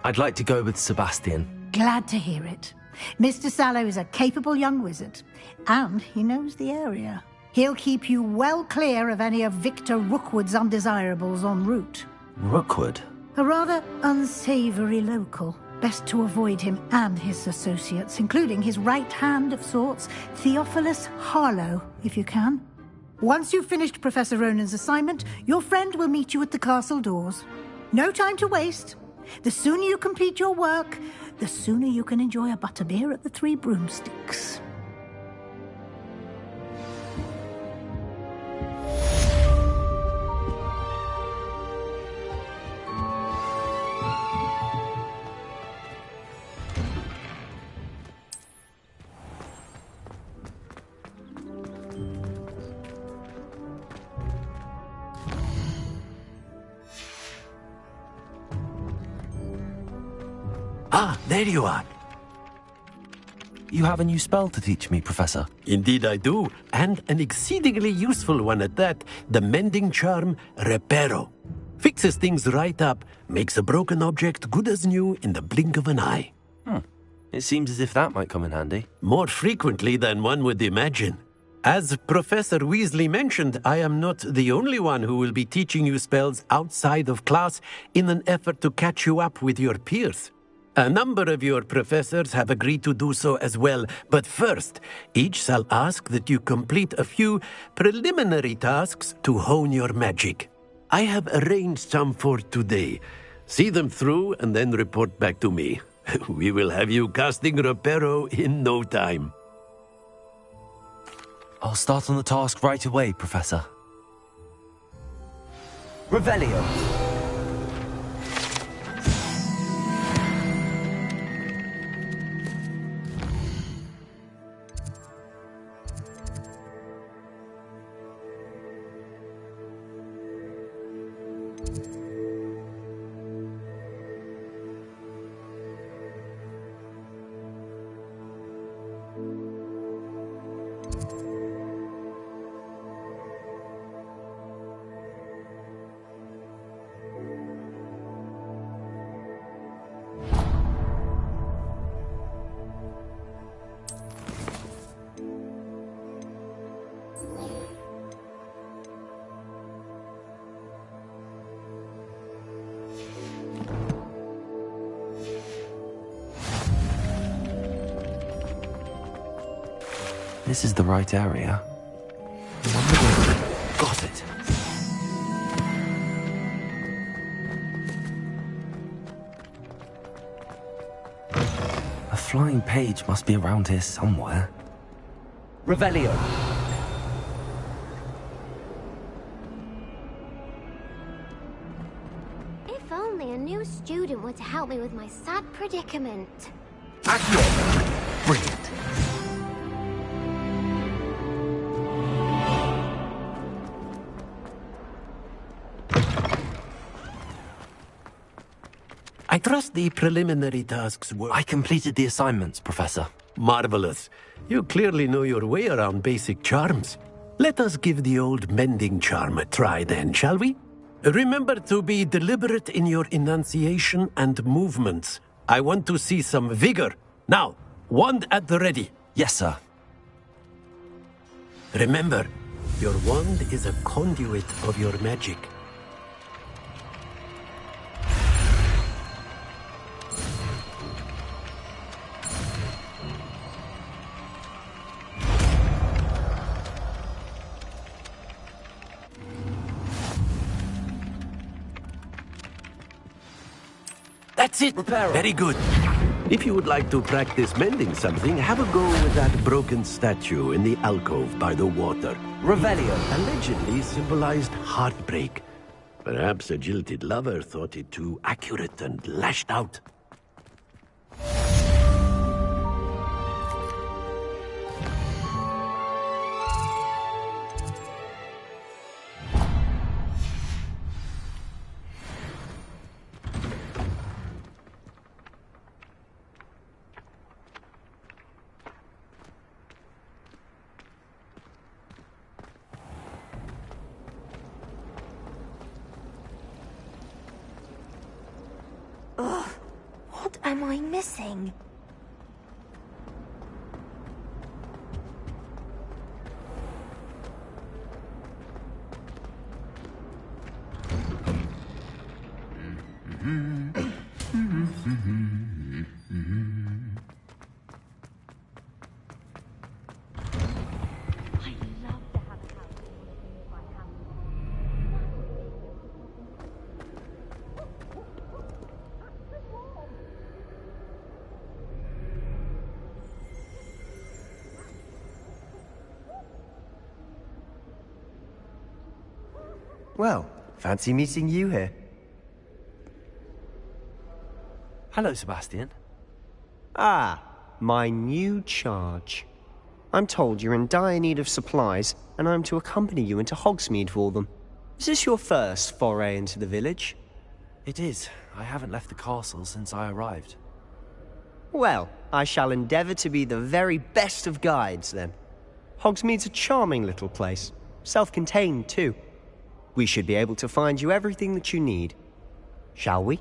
I'd like to go with Sebastian. Glad to hear it. Mr. Sallow is a capable young wizard, and he knows the area. He'll keep you well clear of any of Victor Rookwood's undesirables en route. Rookwood? A rather unsavory local. Best to avoid him and his associates, including his right hand of sorts, Theophilus Harlow, if you can. Once you've finished Professor Ronan's assignment, your friend will meet you at the castle doors. No time to waste. The sooner you complete your work, the sooner you can enjoy a butterbeer at the Three Broomsticks. Ah, there you are. You have a new spell to teach me, Professor. Indeed I do, and an exceedingly useful one at that. The mending charm, Reparo. Fixes things right up, makes a broken object good as new in the blink of an eye. It seems as if that might come in handy. More frequently than one would imagine. As Professor Weasley mentioned, I am not the only one who will be teaching you spells outside of class in an effort to catch you up with your peers. A number of your professors have agreed to do so as well, but first, each shall ask that you complete a few preliminary tasks to hone your magic. I have arranged some for today. See them through and then report back to me. We will have you casting Reparo in no time. I'll start on the task right away, Professor. Revelio. This is the right area. I wonder where I got it. A flying page must be around here somewhere. Revelio. If only a new student were to help me with my sad predicament. Accio. Brilliant. I trust the preliminary tasks were... I completed the assignments, Professor. Marvelous. You clearly know your way around basic charms. Let us give the old mending charm a try then, shall we? Remember to be deliberate in your enunciation and movements. I want to see some vigor. Now, wand at the ready. Yes, sir. Remember, your wand is a conduit of your magic. That's it. Repair it. Very good. If you would like to practice mending something, have a go with that broken statue in the alcove by the water. Revelio. Allegedly symbolized heartbreak. Perhaps a jilted lover thought it too accurate and lashed out. Ugh, what am I missing? Well, fancy meeting you here. Hello, Sebastian. Ah, my new charge. I'm told you're in dire need of supplies, and I'm to accompany you into Hogsmeade for them. Is this your first foray into the village? It is. I haven't left the castle since I arrived. Well, I shall endeavour to be the very best of guides, then. Hogsmeade's a charming little place. Self-contained, too. We should be able to find you everything that you need. Shall we?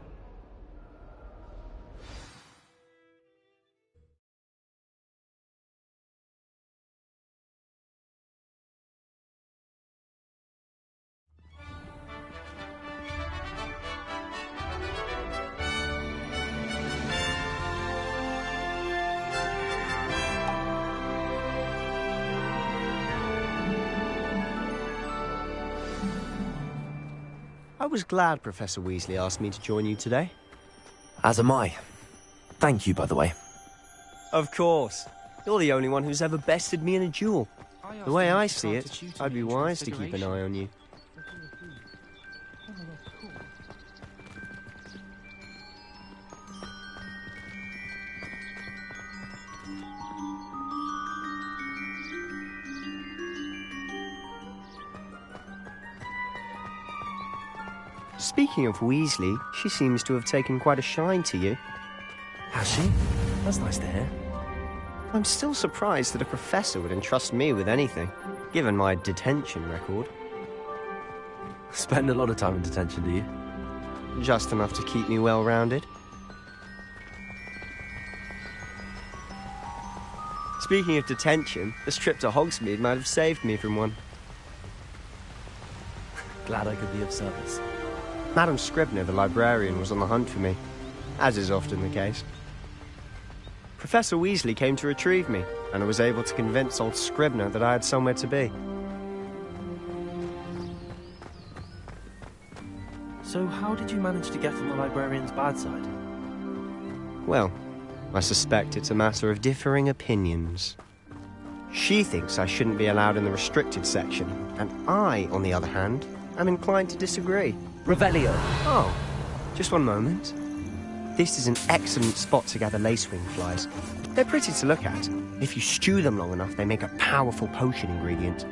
I was glad Professor Weasley asked me to join you today. As am I. Thank you, by the way. Of course. You're the only one who's ever bested me in a duel. The way I see it, I'd be wise to keep an eye on you. Speaking of Weasley, she seems to have taken quite a shine to you. Has she? That's nice to hear. I'm still surprised that a professor would entrust me with anything, given my detention record. Spend a lot of time in detention, do you? Just enough to keep me well-rounded. Speaking of detention, this trip to Hogsmeade might have saved me from one. Glad I could be of service. Madam Scribner, the librarian, was on the hunt for me, as is often the case. Professor Weasley came to retrieve me, and I was able to convince old Scribner that I had somewhere to be. So how did you manage to get on the librarian's bad side? Well, I suspect it's a matter of differing opinions. She thinks I shouldn't be allowed in the restricted section, and I, on the other hand, am inclined to disagree. Revelio. Oh, just one moment. This is an excellent spot to gather lacewing flies. They're pretty to look at. If you stew them long enough, they make a powerful potion ingredient.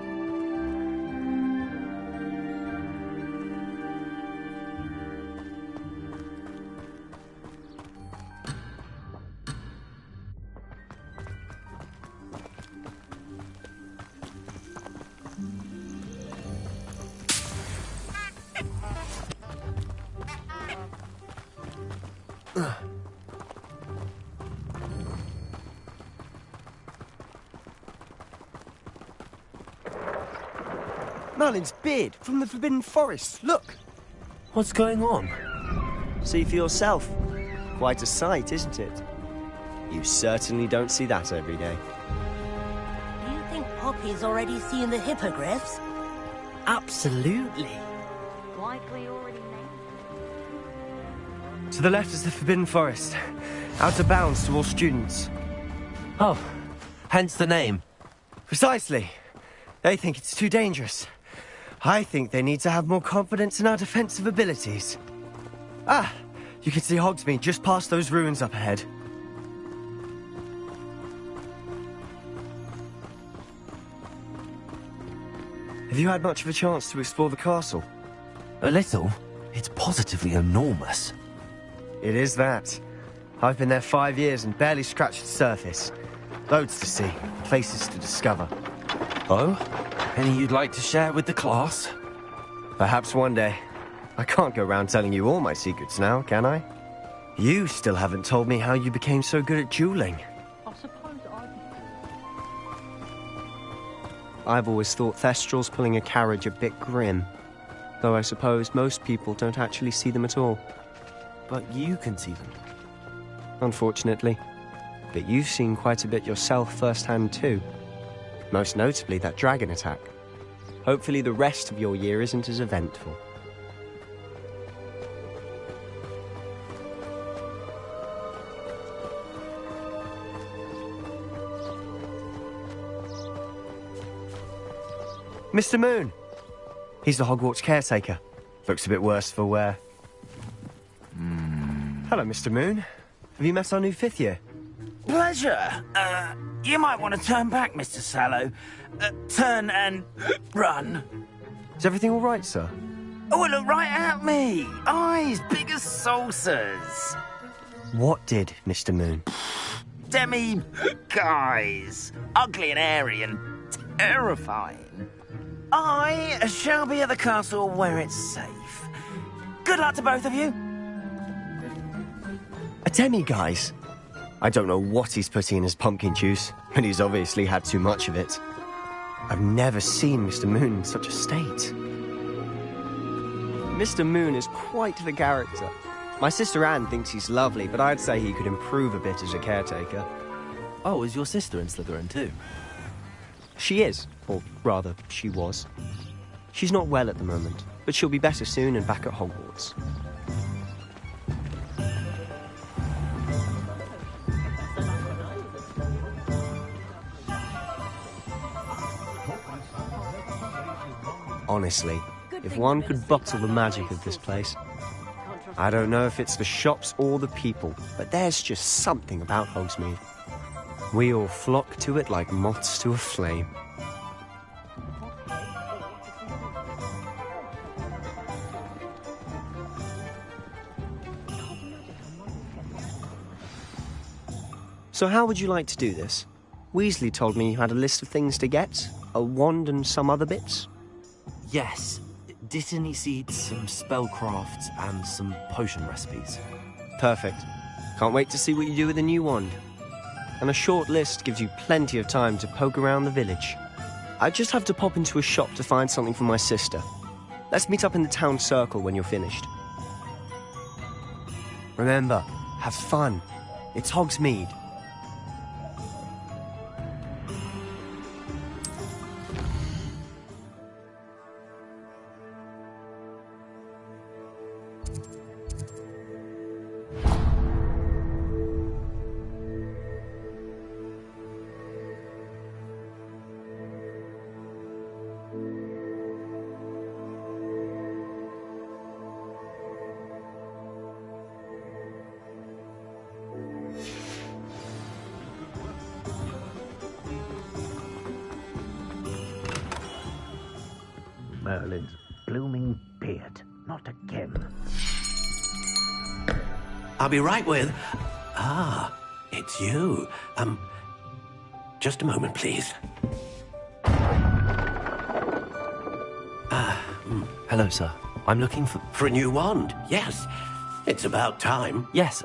Merlin's beard from the Forbidden Forest. Look! What's going on? See for yourself. Quite a sight, isn't it? You certainly don't see that every day. Do you think Poppy's already seen the hippogriffs? Absolutely. Likely already named. To the left is the Forbidden Forest. Out of bounds to all students. Oh, hence the name. Precisely. They think it's too dangerous. I think they need to have more confidence in our defensive abilities. Ah, you can see Hogsmeade just past those ruins up ahead. Have you had much of a chance to explore the castle? A little. It's positively enormous. It is that. I've been there 5 years and barely scratched the surface. Loads to see, places to discover. Oh? Any you'd like to share with the class? Perhaps one day. I can't go around telling you all my secrets now, can I? You still haven't told me how you became so good at dueling. I've always thought Thestrals pulling a carriage a bit grim. Though I suppose most people don't actually see them at all. But you can see them. Unfortunately. But you've seen quite a bit yourself firsthand too. Most notably that dragon attack. Hopefully the rest of your year isn't as eventful. Mr. Moon! He's the Hogwarts caretaker. Looks a bit worse for wear. Hello, Mr. Moon. Have you met our new 5th year? Pleasure. You might want to turn back, Mr. Sallow. Turn and run. Is everything all right, sir? Oh, look right at me. Eyes big as saucers. What did, Mr. Moon? Guys. Ugly and hairy and terrifying. I shall be at the castle where it's safe. Good luck to both of you. A demi-guise? I don't know what he's putting in his pumpkin juice, but he's obviously had too much of it. I've never seen Mr. Moon in such a state. Mr. Moon is quite the character. My sister Anne thinks he's lovely, but I'd say he could improve a bit as a caretaker. Oh, is your sister in Slytherin too? She is, or rather, she was. She's not well at the moment, but she'll be better soon and back at Hogwarts. Honestly, if one could bottle the magic of this place. I don't know if it's the shops or the people, but there's just something about Hogsmeade. We all flock to it like moths to a flame. So how would you like to do this? Weasley told me you had a list of things to get, a wand and some other bits. Yes. Didn't he seed some spellcrafts and some potion recipes? Perfect. Can't wait to see what you do with the new wand. And a short list gives you plenty of time to poke around the village. I just have to pop into a shop to find something for my sister. Let's meet up in the town circle when you're finished. Remember, have fun. It's Hogsmeade. Merlin's blooming beard. Not again. I'll be right with... Ah, it's you. Just a moment, please. Hello, sir. I'm looking for... For a new wand, yes. It's about time. Yes,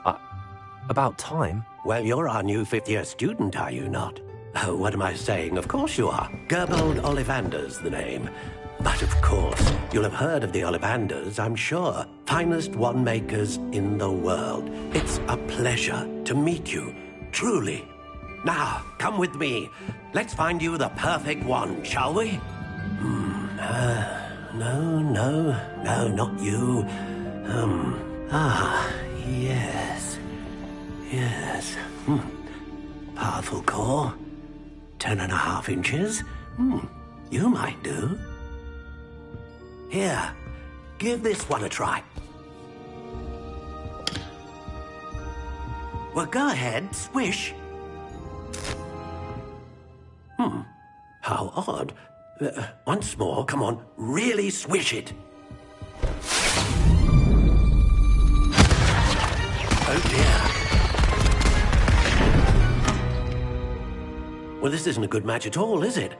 about time? Well, you're our new 5th-year student, are you not? Oh, what am I saying? Of course you are. Gerbold Ollivander's the name. But of course, you'll have heard of the Ollivanders, I'm sure. Finest wand makers in the world. It's a pleasure to meet you, truly. Now, come with me. Let's find you the perfect wand, shall we? No, not you. more. 10.5 inches. You might do. Here, give this one a try. Well, go ahead, swish. How odd. Once more, come on, really swish it. Oh dear. Well, this isn't a good match at all, is it?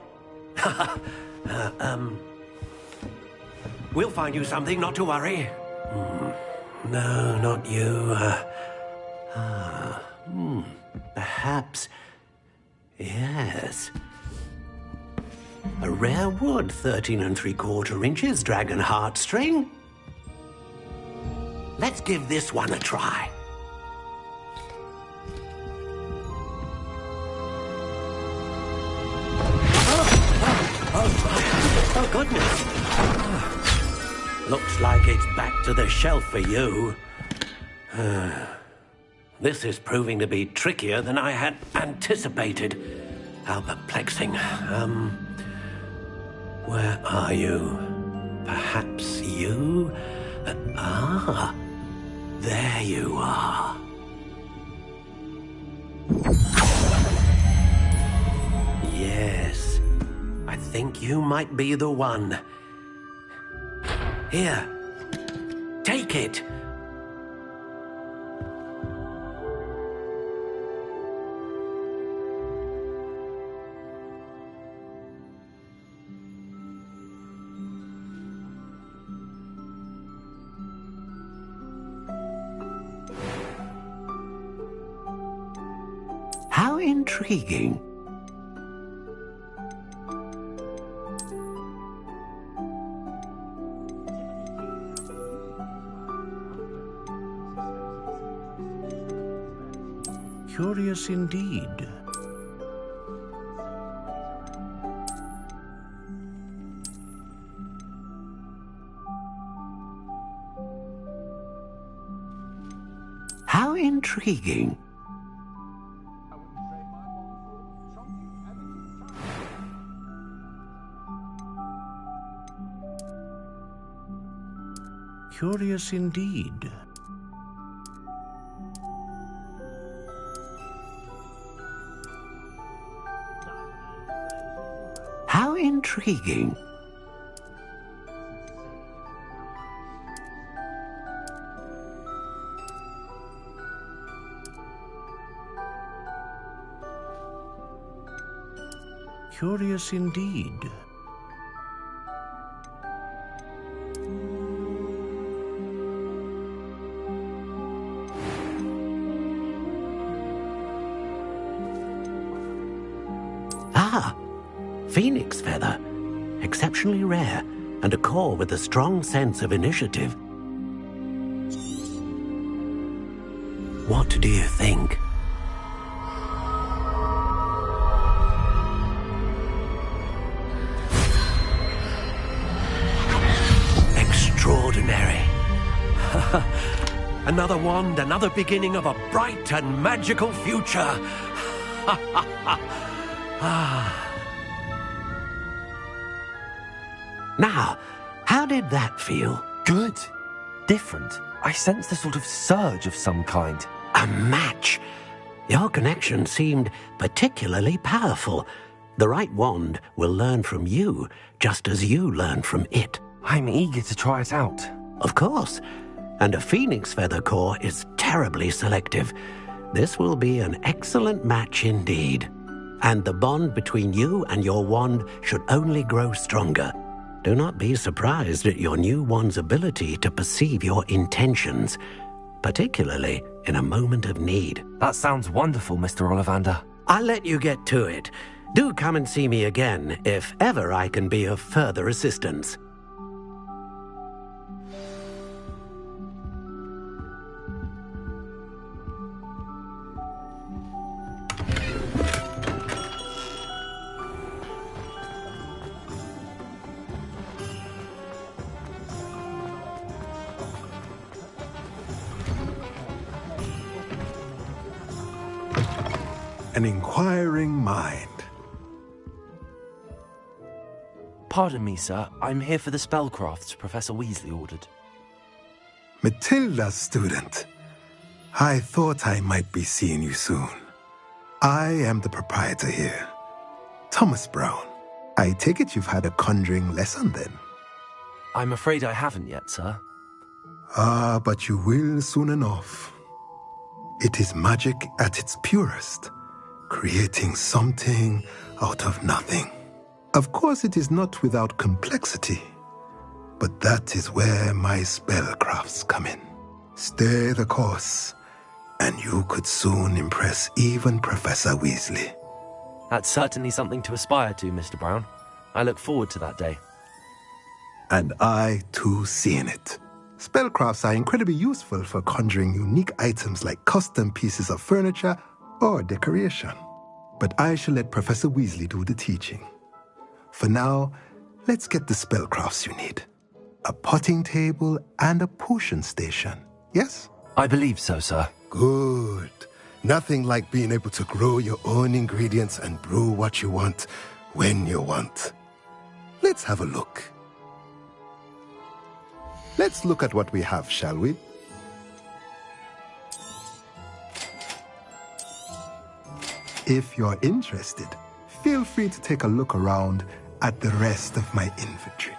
We'll find you something, not to worry. No, not you. Perhaps. Yes. A rare wood, 13 3/4 inches, dragon heartstring. Let's give this one a try. Oh, goodness. Looks like it's back to the shelf for you. This is proving to be trickier than I had anticipated. How perplexing. Where are you? Perhaps you? There you are. Yes, I think you might be the one. Here, take it. How intriguing. Curious indeed. How intriguing. Curious indeed. How intriguing. Curious indeed. Phoenix feather. Exceptionally rare, and a core with a strong sense of initiative. What do you think? Extraordinary. Another wand, another beginning of a bright and magical future. Now, how did that feel? Good. Different. I sensed a sort of surge of some kind. A match. Your connection seemed particularly powerful. The right wand will learn from you, just as you learn from it. I'm eager to try it out. Of course. And a phoenix feather core is terribly selective. This will be an excellent match indeed. And the bond between you and your wand should only grow stronger. Do not be surprised at your new wand's ability to perceive your intentions, particularly in a moment of need. That sounds wonderful, Mr. Ollivander. I'll let you get to it. Do come and see me again if ever I can be of further assistance. an inquiring mind. Pardon me, sir. I'm here for the spellcrafts Professor Weasley ordered. Matilda's student. I thought I might be seeing you soon. I am the proprietor here, Thomas Brown. I take it you've had a conjuring lesson then? I'm afraid I haven't yet, sir. Ah, but you will soon enough. It is magic at its purest, creating something out of nothing. Of course, it is not without complexity, but that is where my spellcrafts come in. Stay the course, and you could soon impress even Professor Weasley. That's certainly something to aspire to, Mr. Brown. I look forward to that day. And I, too, seeing it. Spellcrafts are incredibly useful for conjuring unique items like custom pieces of furniture or decoration. But I shall let Professor Weasley do the teaching. For now, let's get the spellcrafts you need. A potting table and a potion station, yes? I believe so, sir. Good. Nothing like being able to grow your own ingredients and brew what you want when you want. Let's have a look. Let's look at what we have, shall we? If you're interested, feel free to take a look around at the rest of my inventory.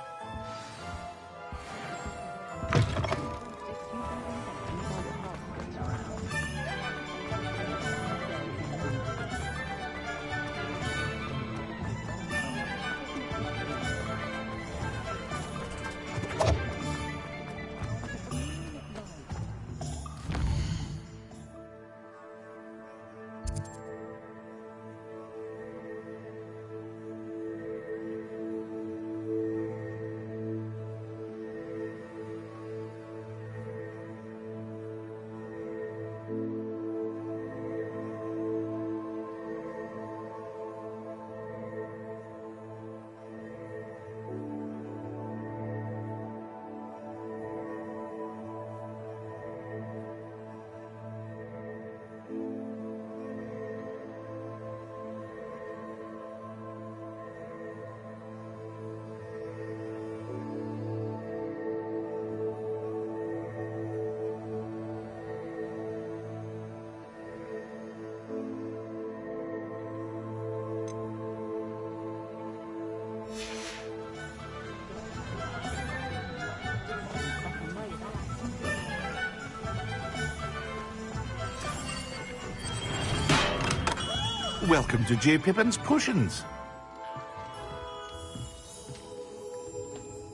Welcome to J. Pippin's Potions.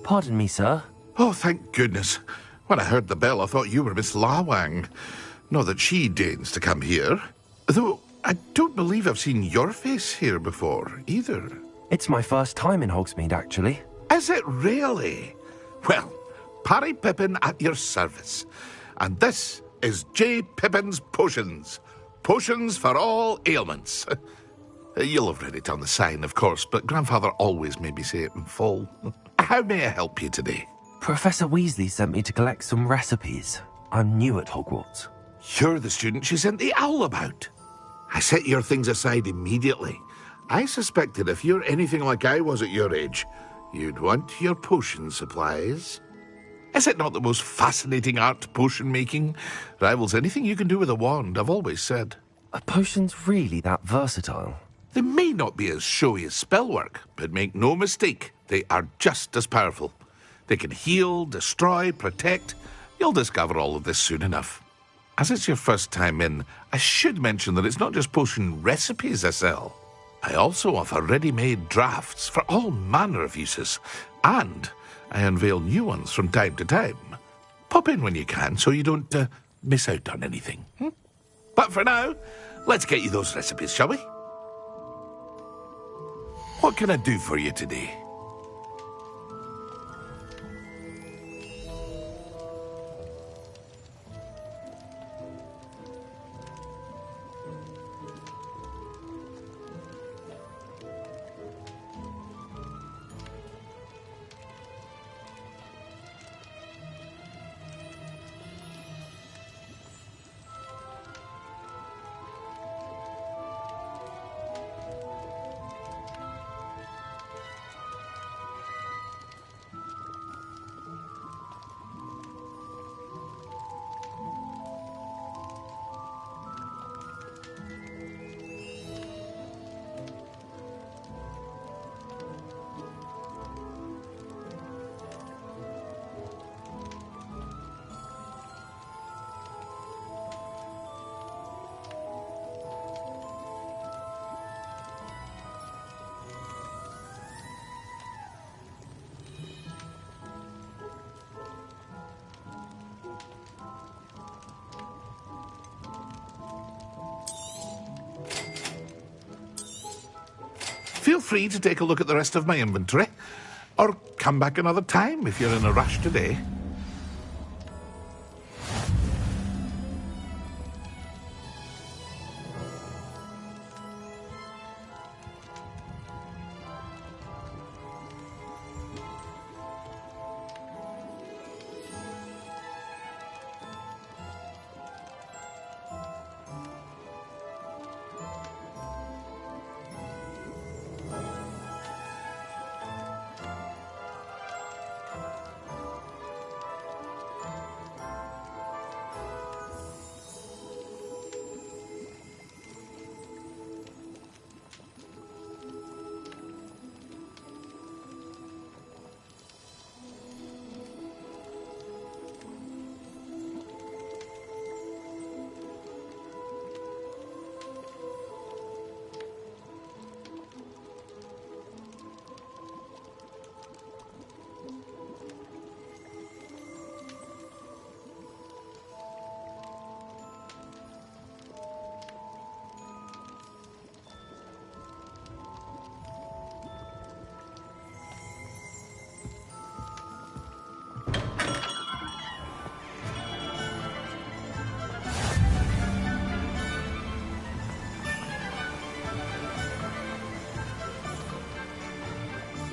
Pardon me, sir. Oh, thank goodness. When I heard the bell, I thought you were Miss Lawang. Not that she deigns to come here. Though, I don't believe I've seen your face here before, either. It's my first time in Hogsmeade, actually. Is it really? Well, Parry Pippin at your service. And this is J. Pippin's Potions. Potions for all ailments. You'll have read it on the sign, of course, but Grandfather always made me say it in full. How may I help you today? Professor Weasley sent me to collect some recipes. I'm new at Hogwarts. You're the student she sent the owl about. I set your things aside immediately. I suspected if you're anything like I was at your age, you'd want your potion supplies. Is it not the most fascinating art, potion making? Rivals anything you can do with a wand, I've always said. Are potions really that versatile? They may not be as showy as spellwork, but make no mistake, they are just as powerful. They can heal, destroy, protect. You'll discover all of this soon enough. As it's your first time in, I should mention that it's not just potion recipes I sell. I also offer ready-made drafts for all manner of uses, and I unveil new ones from time to time. Pop in when you can so you don't miss out on anything. But for now, let's get you those recipes, shall we? What can I do for you today? Feel free to take a look at the rest of my inventory, or come back another time if you're in a rush today.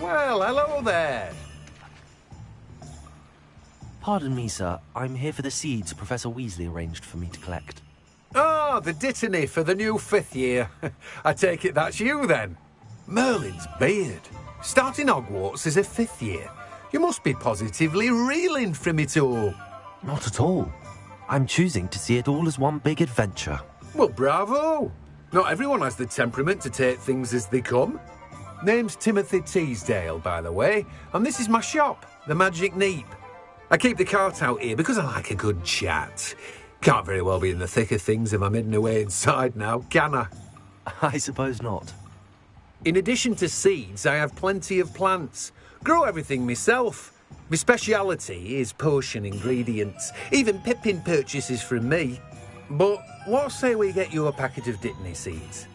Well, hello there. Pardon me, sir. I'm here for the seeds Professor Weasley arranged for me to collect. Oh, the dittany for the new 5th year. I take it that's you, then. Merlin's beard. Starting Hogwarts as a 5th year. You must be positively reeling from it all. Not at all. I'm choosing to see it all as one big adventure. Well, bravo. Not everyone has the temperament to take things as they come. Name's Timothy Teasdale, by the way, and this is my shop, the Magic Neep. I keep the cart out here because I like a good chat. Can't very well be in the thick of things if I'm hidden away inside now, can I? I suppose not. In addition to seeds, I have plenty of plants. Grow everything myself. My speciality is potion ingredients. Even Pippin purchases from me. But what say we get you a packet of Dittany seeds?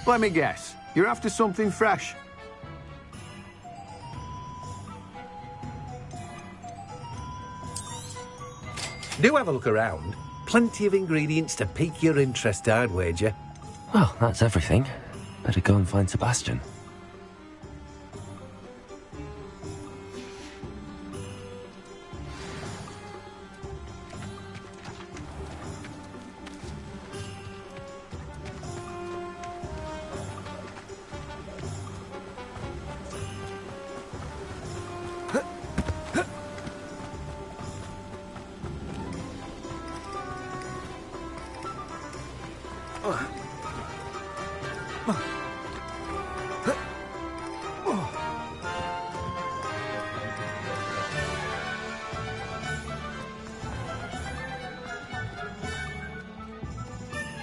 Let me guess. You're after something fresh. Do have a look around. Plenty of ingredients to pique your interest, I'd wager. Well, that's everything. Better go and find Sebastian.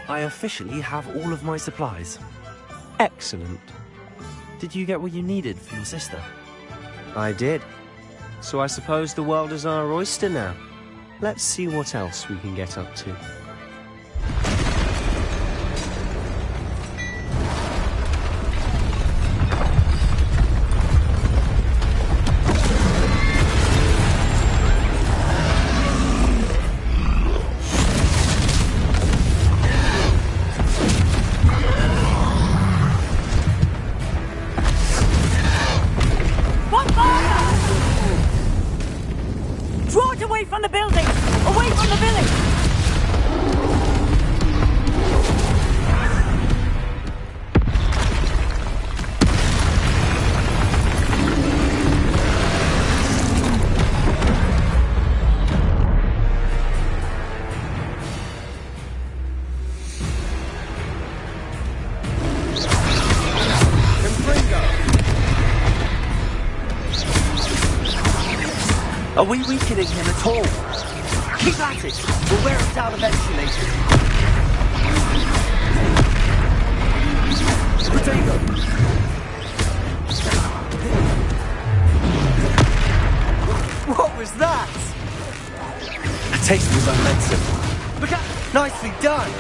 I officially have all of my supplies. Excellent. Did you get what you needed for your sister? I did. So I suppose the world is our oyster now. Let's see what else we can get up to. Are we weakening him at all? Keep at it! We'll wear him down eventually. Potato! What was that? A taste of his own medicine. Look out! Nicely done!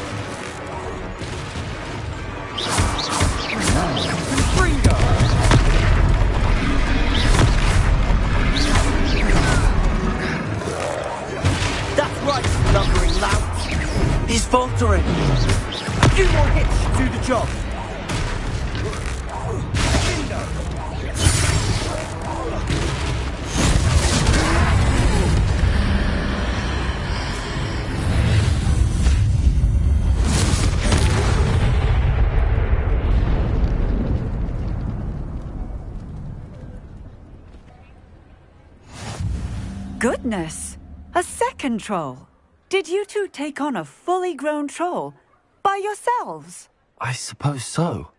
That's right, lumbering lout. He's faltering. A few more hits should do the job. Goodness! A second troll! Did you two take on a fully grown troll? By yourselves? I suppose so.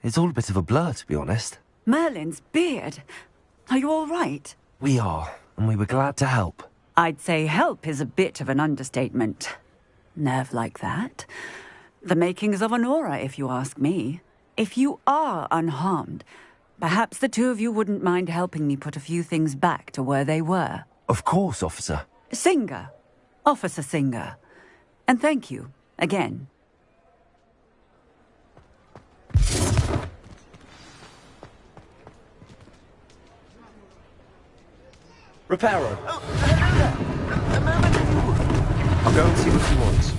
It's all a bit of a blur, to be honest. Merlin's beard. Are you all right? We are, and we were glad to help. I'd say help is a bit of an understatement. Nerve like that. The makings of an aura, if you ask me. If you are unharmed, perhaps the two of you wouldn't mind helping me put a few things back to where they were. Of course, officer. Singer. Officer Singer. And thank you, again. Reparo. Oh, hello there. A moment. I'll go and see what he wants.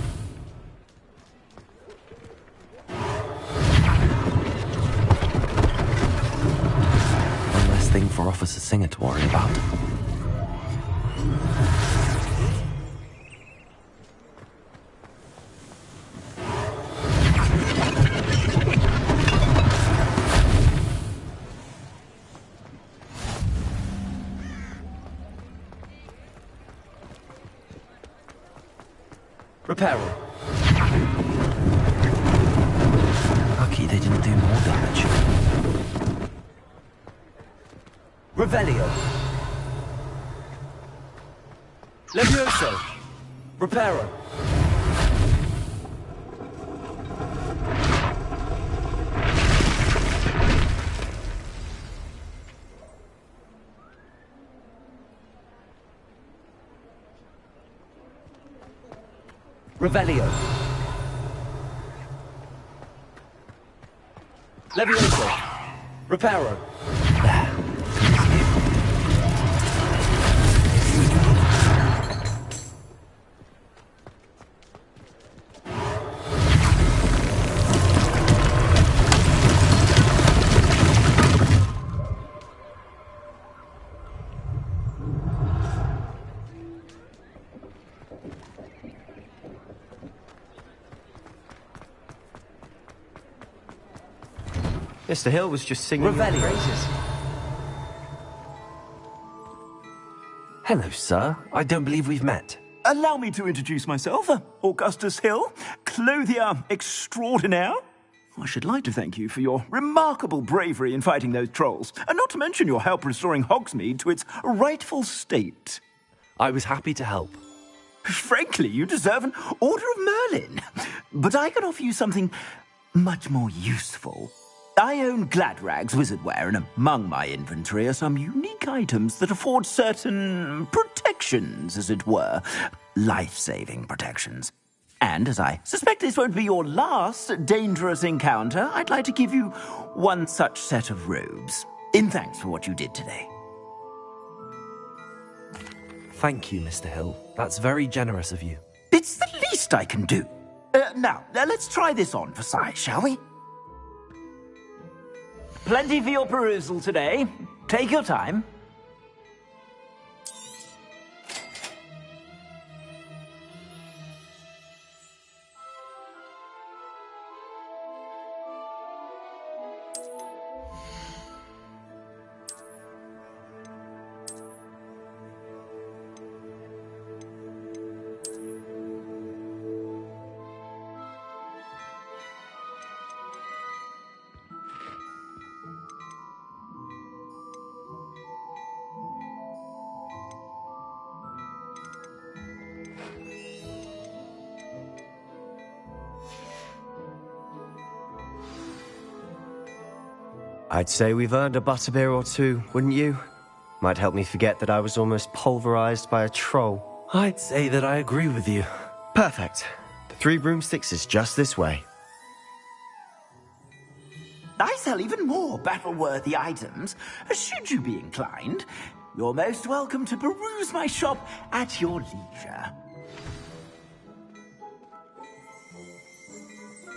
One less thing for Officer Singer to worry about. Reparo. Lucky they didn't do more damage. Revelio. Levioso. Reparo. Revelio. Levioso. Reparo. Mr. Hill was just singing your praises. Hello, sir. I don't believe we've met. Allow me to introduce myself, Augustus Hill, clothier extraordinaire. I should like to thank you for your remarkable bravery in fighting those trolls, and not to mention your help restoring Hogsmeade to its rightful state. I was happy to help. Frankly, you deserve an Order of Merlin. But I can offer you something much more useful. I own Gladrag's wizardware, and among my inventory are some unique items that afford certain protections, as it were. Life-saving protections. And as I suspect this won't be your last dangerous encounter, I'd like to give you one such set of robes, in thanks for what you did today. Thank you, Mr. Hill. That's very generous of you. It's the least I can do. Now, let's try this on for size, shall we? Plenty for your perusal today. Take your time. I'd say we've earned a butterbeer or two, wouldn't you? Might help me forget that I was almost pulverized by a troll. I'd say that I agree with you. Perfect. The 3 broomsticks is just this way. I sell even more battle-worthy items. Should you be inclined, you're most welcome to peruse my shop at your leisure.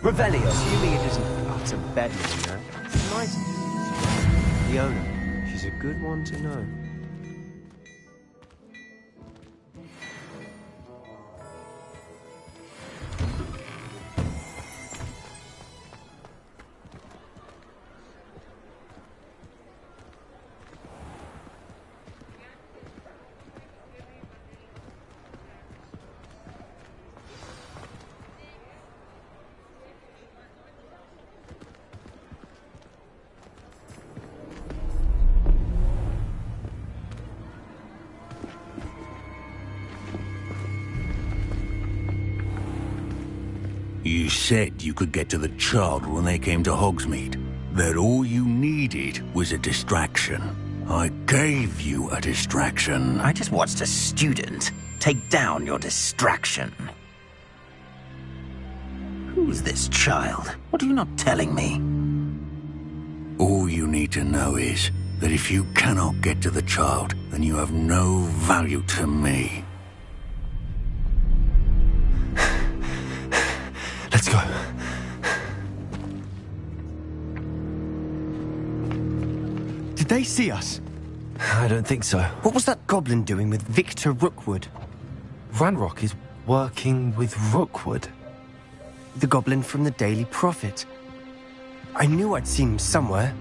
Revelio. Assuming it isn't utter bedlam, you know. It's nice. The owner. She's a good one to know. You said you could get to the child when they came to Hogsmeade. That all you needed was a distraction. I gave you a distraction. I just watched a student take down your distraction. Who's this child? What are you not telling me? All you need to know is that if you cannot get to the child, then you have no value to me. Let's go. Did they see us? I don't think so. What was that goblin doing with Victor Rookwood? Ranrock is working with Rookwood. The goblin from the Daily Prophet. I knew I'd seen him somewhere.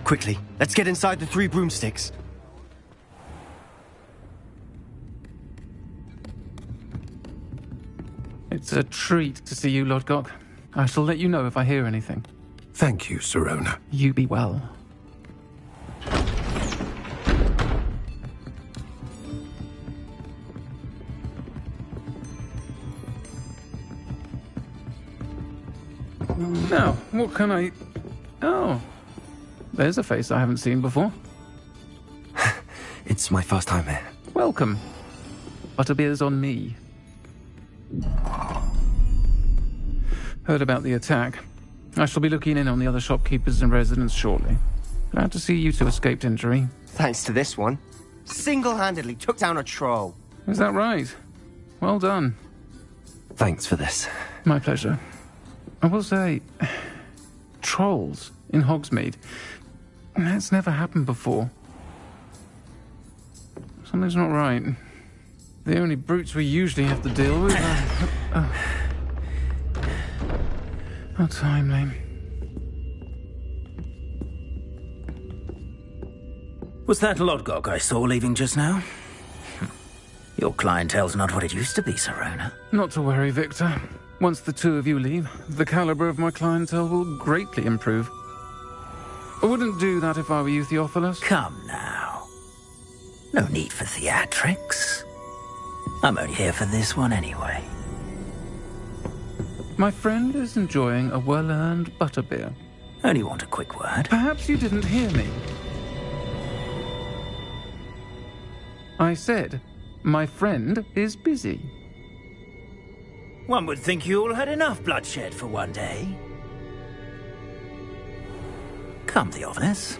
Quickly, let's get inside the 3 broomsticks. It's a treat to see you, Lodgok. I shall let you know if I hear anything. Thank you, Sirona. You be well. Now, what can I... Oh, there's a face I haven't seen before. It's my first time here. Welcome. Butterbeer's on me. Heard about the attack. I shall be looking in on the other shopkeepers and residents shortly. Glad to see you two escaped injury. Thanks to this one. Single-handedly took down a troll. Is that right? Well done. Thanks for this. My pleasure. I will say, trolls in Hogsmeade. That's never happened before. Something's not right. The only brutes we usually have to deal with are... How timely. Was that Lodgok I saw leaving just now? Your clientele's not what it used to be, Sirona. Not to worry, Victor. Once the 2 of you leave, the caliber of my clientele will greatly improve. I wouldn't do that if I were you, Theophilus. Come now. No need for theatrics. I'm only here for this one anyway. My friend is enjoying a well-earned butterbeer. Only want a quick word. Perhaps you didn't hear me. I said, my friend is busy. One would think you all had enough bloodshed for one day. Come, Theophilus.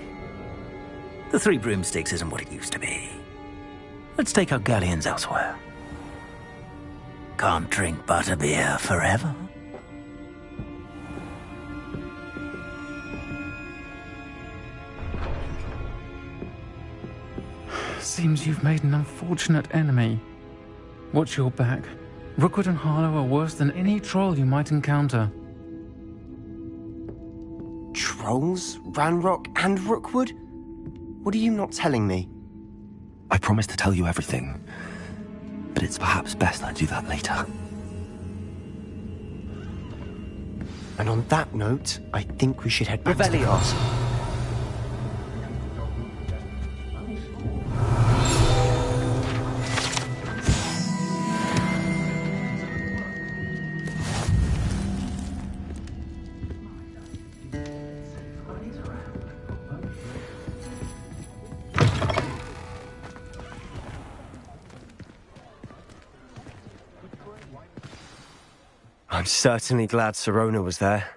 The 3 broomsticks isn't what it used to be. Let's take our galleons elsewhere. Can't drink butterbeer forever. Seems you've made an unfortunate enemy. Watch your back. Rookwood and Harlow are worse than any troll you might encounter. Trolls? Ranrock and Rookwood? What are you not telling me? I promise to tell you everything, but it's perhaps best I do that later. And on that note, I think we should head back to the Revelio. castle. I'm certainly glad Sirona was there.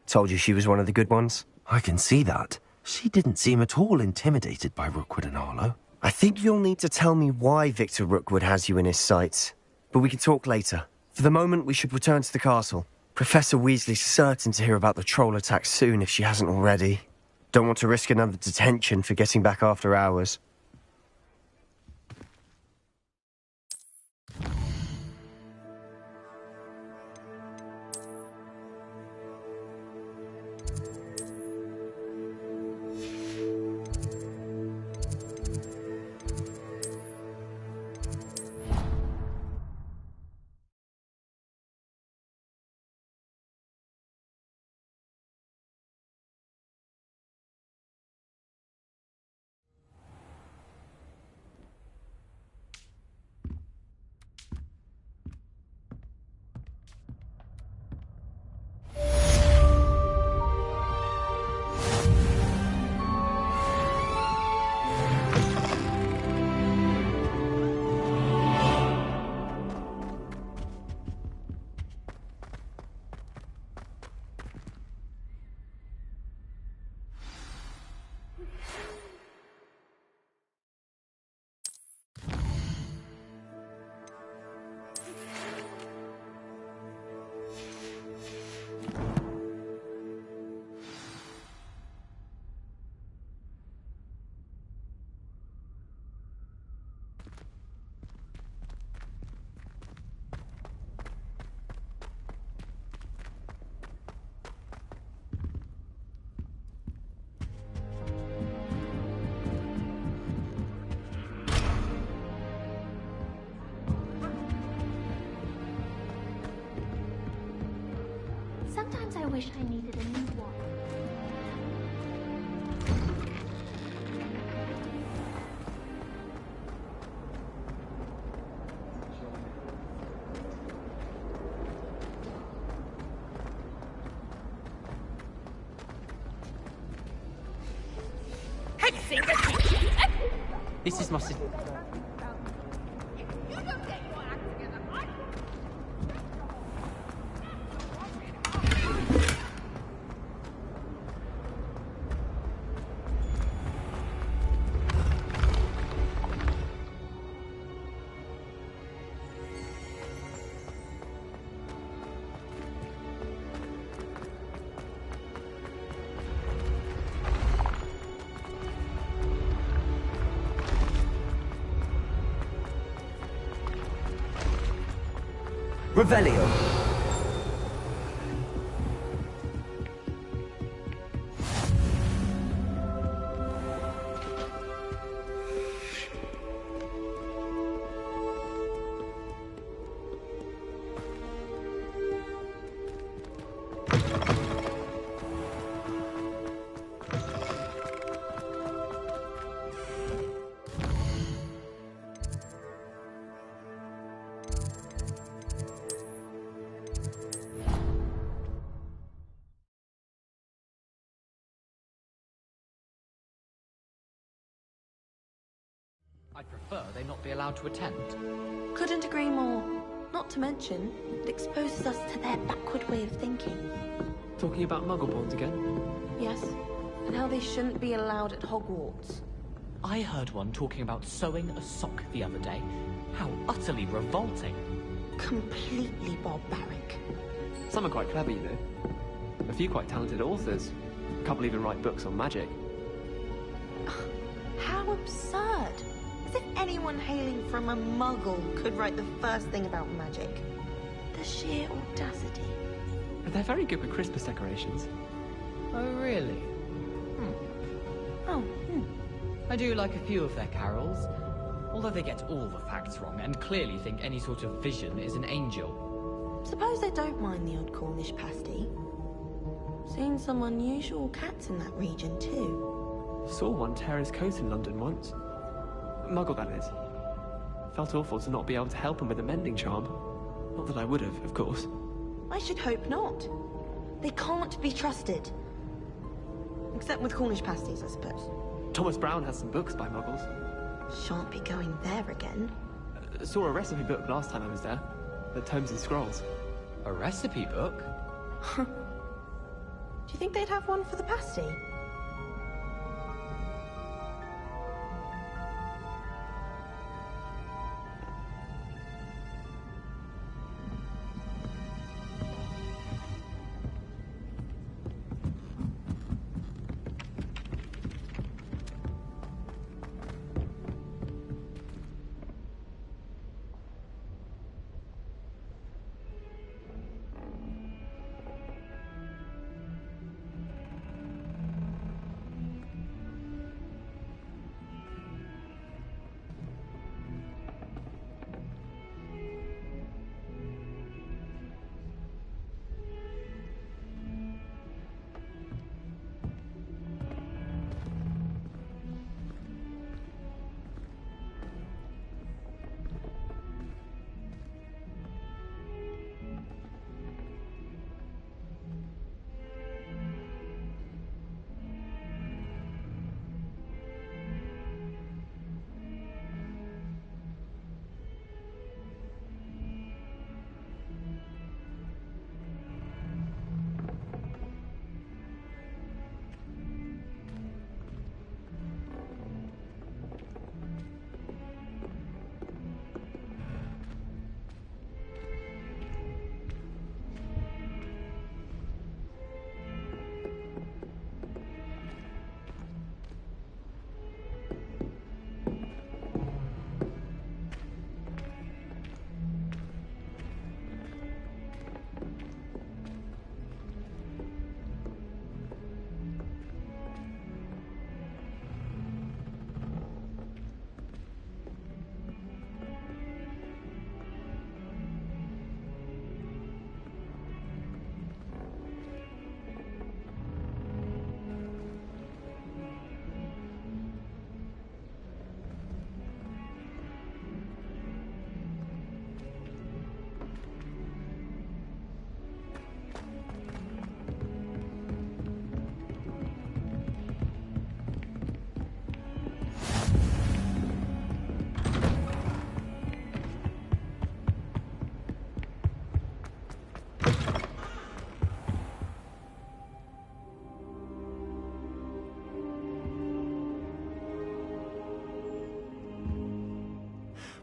Told you she was one of the good ones. I can see that. She didn't seem at all intimidated by Rookwood and Arlo. I think you'll need to tell me why Victor Rookwood has you in his sights. But we can talk later. For the moment, we should return to the castle. Professor Weasley's certain to hear about the troll attack soon if she hasn't already. Don't want to risk another detention for getting back after hours. Sometimes I wish I needed a new one. This is my Revelio. I'd prefer they not be allowed to attend. Couldn't agree more. Not to mention, it exposes us to their backward way of thinking. Talking about Muggleborns again? Yes, and how they shouldn't be allowed at Hogwarts. I heard one talking about sewing a sock the other day. How utterly revolting. Completely barbaric. Some are quite clever, you know. A few quite talented authors. A couple even write books on magic. How absurd! As if anyone hailing from a Muggle could write the first thing about magic. The sheer audacity. But they're very good with Christmas decorations. Oh, really? I do like a few of their carols, although they get all the facts wrong and clearly think any sort of vision is an angel. Suppose they don't mind the odd Cornish pasty. Seen some unusual cats in that region, too. Saw one tear his coat in London once. Muggle, that is. Felt awful to not be able to help him with a mending charm. Not that I would have, of course. I should hope not. They can't be trusted. Except with Cornish pasties, I suppose. Thomas Brown has some books by Muggles. Shan't be going there again. Saw a recipe book last time I was there. The Tomes and Scrolls. A recipe book? Do you think they'd have one for the pasty?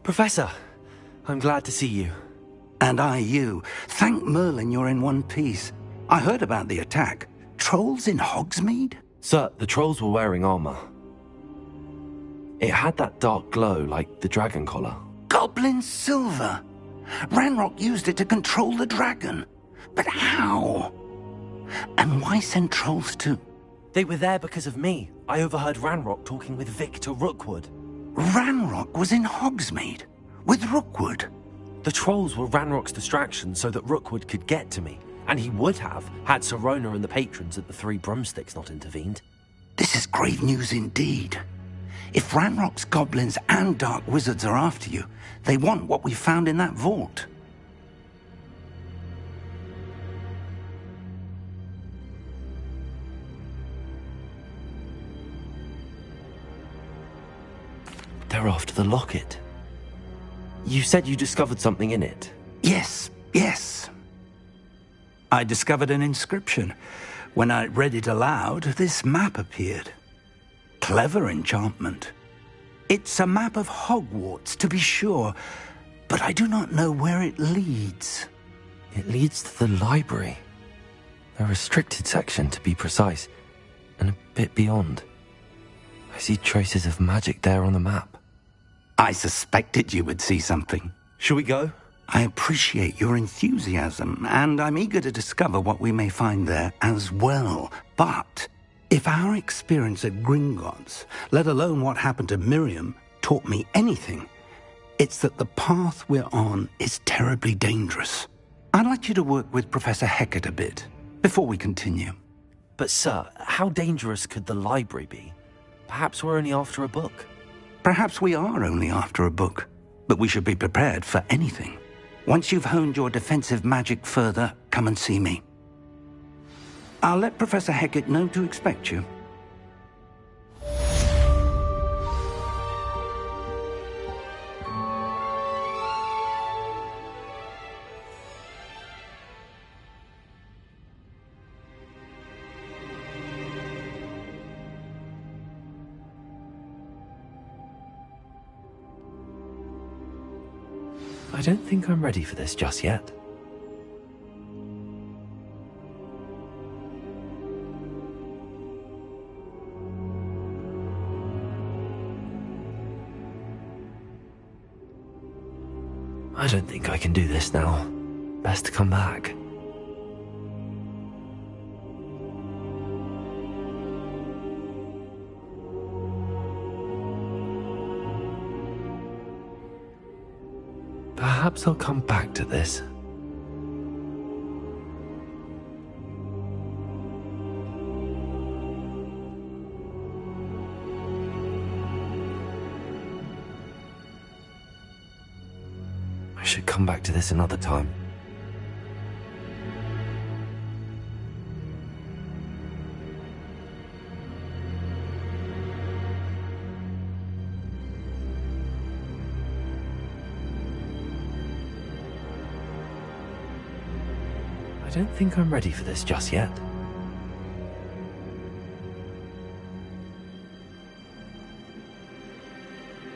Professor, I'm glad to see you. And I you. Thank Merlin you're in one piece. I heard about the attack. Trolls in Hogsmeade? Sir, the trolls were wearing armor. It had that dark glow like the dragon collar. Goblin silver. Ranrock used it to control the dragon. But how? And why send trolls to... They were there because of me. I overheard Ranrock talking with Victor Rookwood. Ranrock was in Hogsmeade? With Rookwood? The trolls were Ranrock's distraction so that Rookwood could get to me. And he would have, had Sirona and the patrons at the Three Broomsticks not intervened. This is grave news indeed. If Ranrock's goblins and dark wizards are after you, they want what we found in that vault. They're after the locket. You said you discovered something in it. Yes. I discovered an inscription. When I read it aloud, this map appeared. Clever enchantment. It's a map of Hogwarts, to be sure, but I do not know where it leads. It leads to the library. A restricted section, to be precise, and a bit beyond. I see traces of magic there on the map. I suspected you would see something. Shall we go? I appreciate your enthusiasm, and I'm eager to discover what we may find there as well. But if our experience at Gringotts, let alone what happened to Miriam, taught me anything, it's that the path we're on is terribly dangerous. I'd like you to work with Professor Hecat a bit before we continue. But sir, how dangerous could the library be? Perhaps we're only after a book. Perhaps we are only after a book, but we should be prepared for anything. Once you've honed your defensive magic further, come and see me. I'll let Professor Hecat know to expect you. I don't think I'm ready for this just yet. I don't think I can do this now. Best to come back. Perhaps I'll come back to this. I should come back to this another time. I don't think I'm ready for this just yet.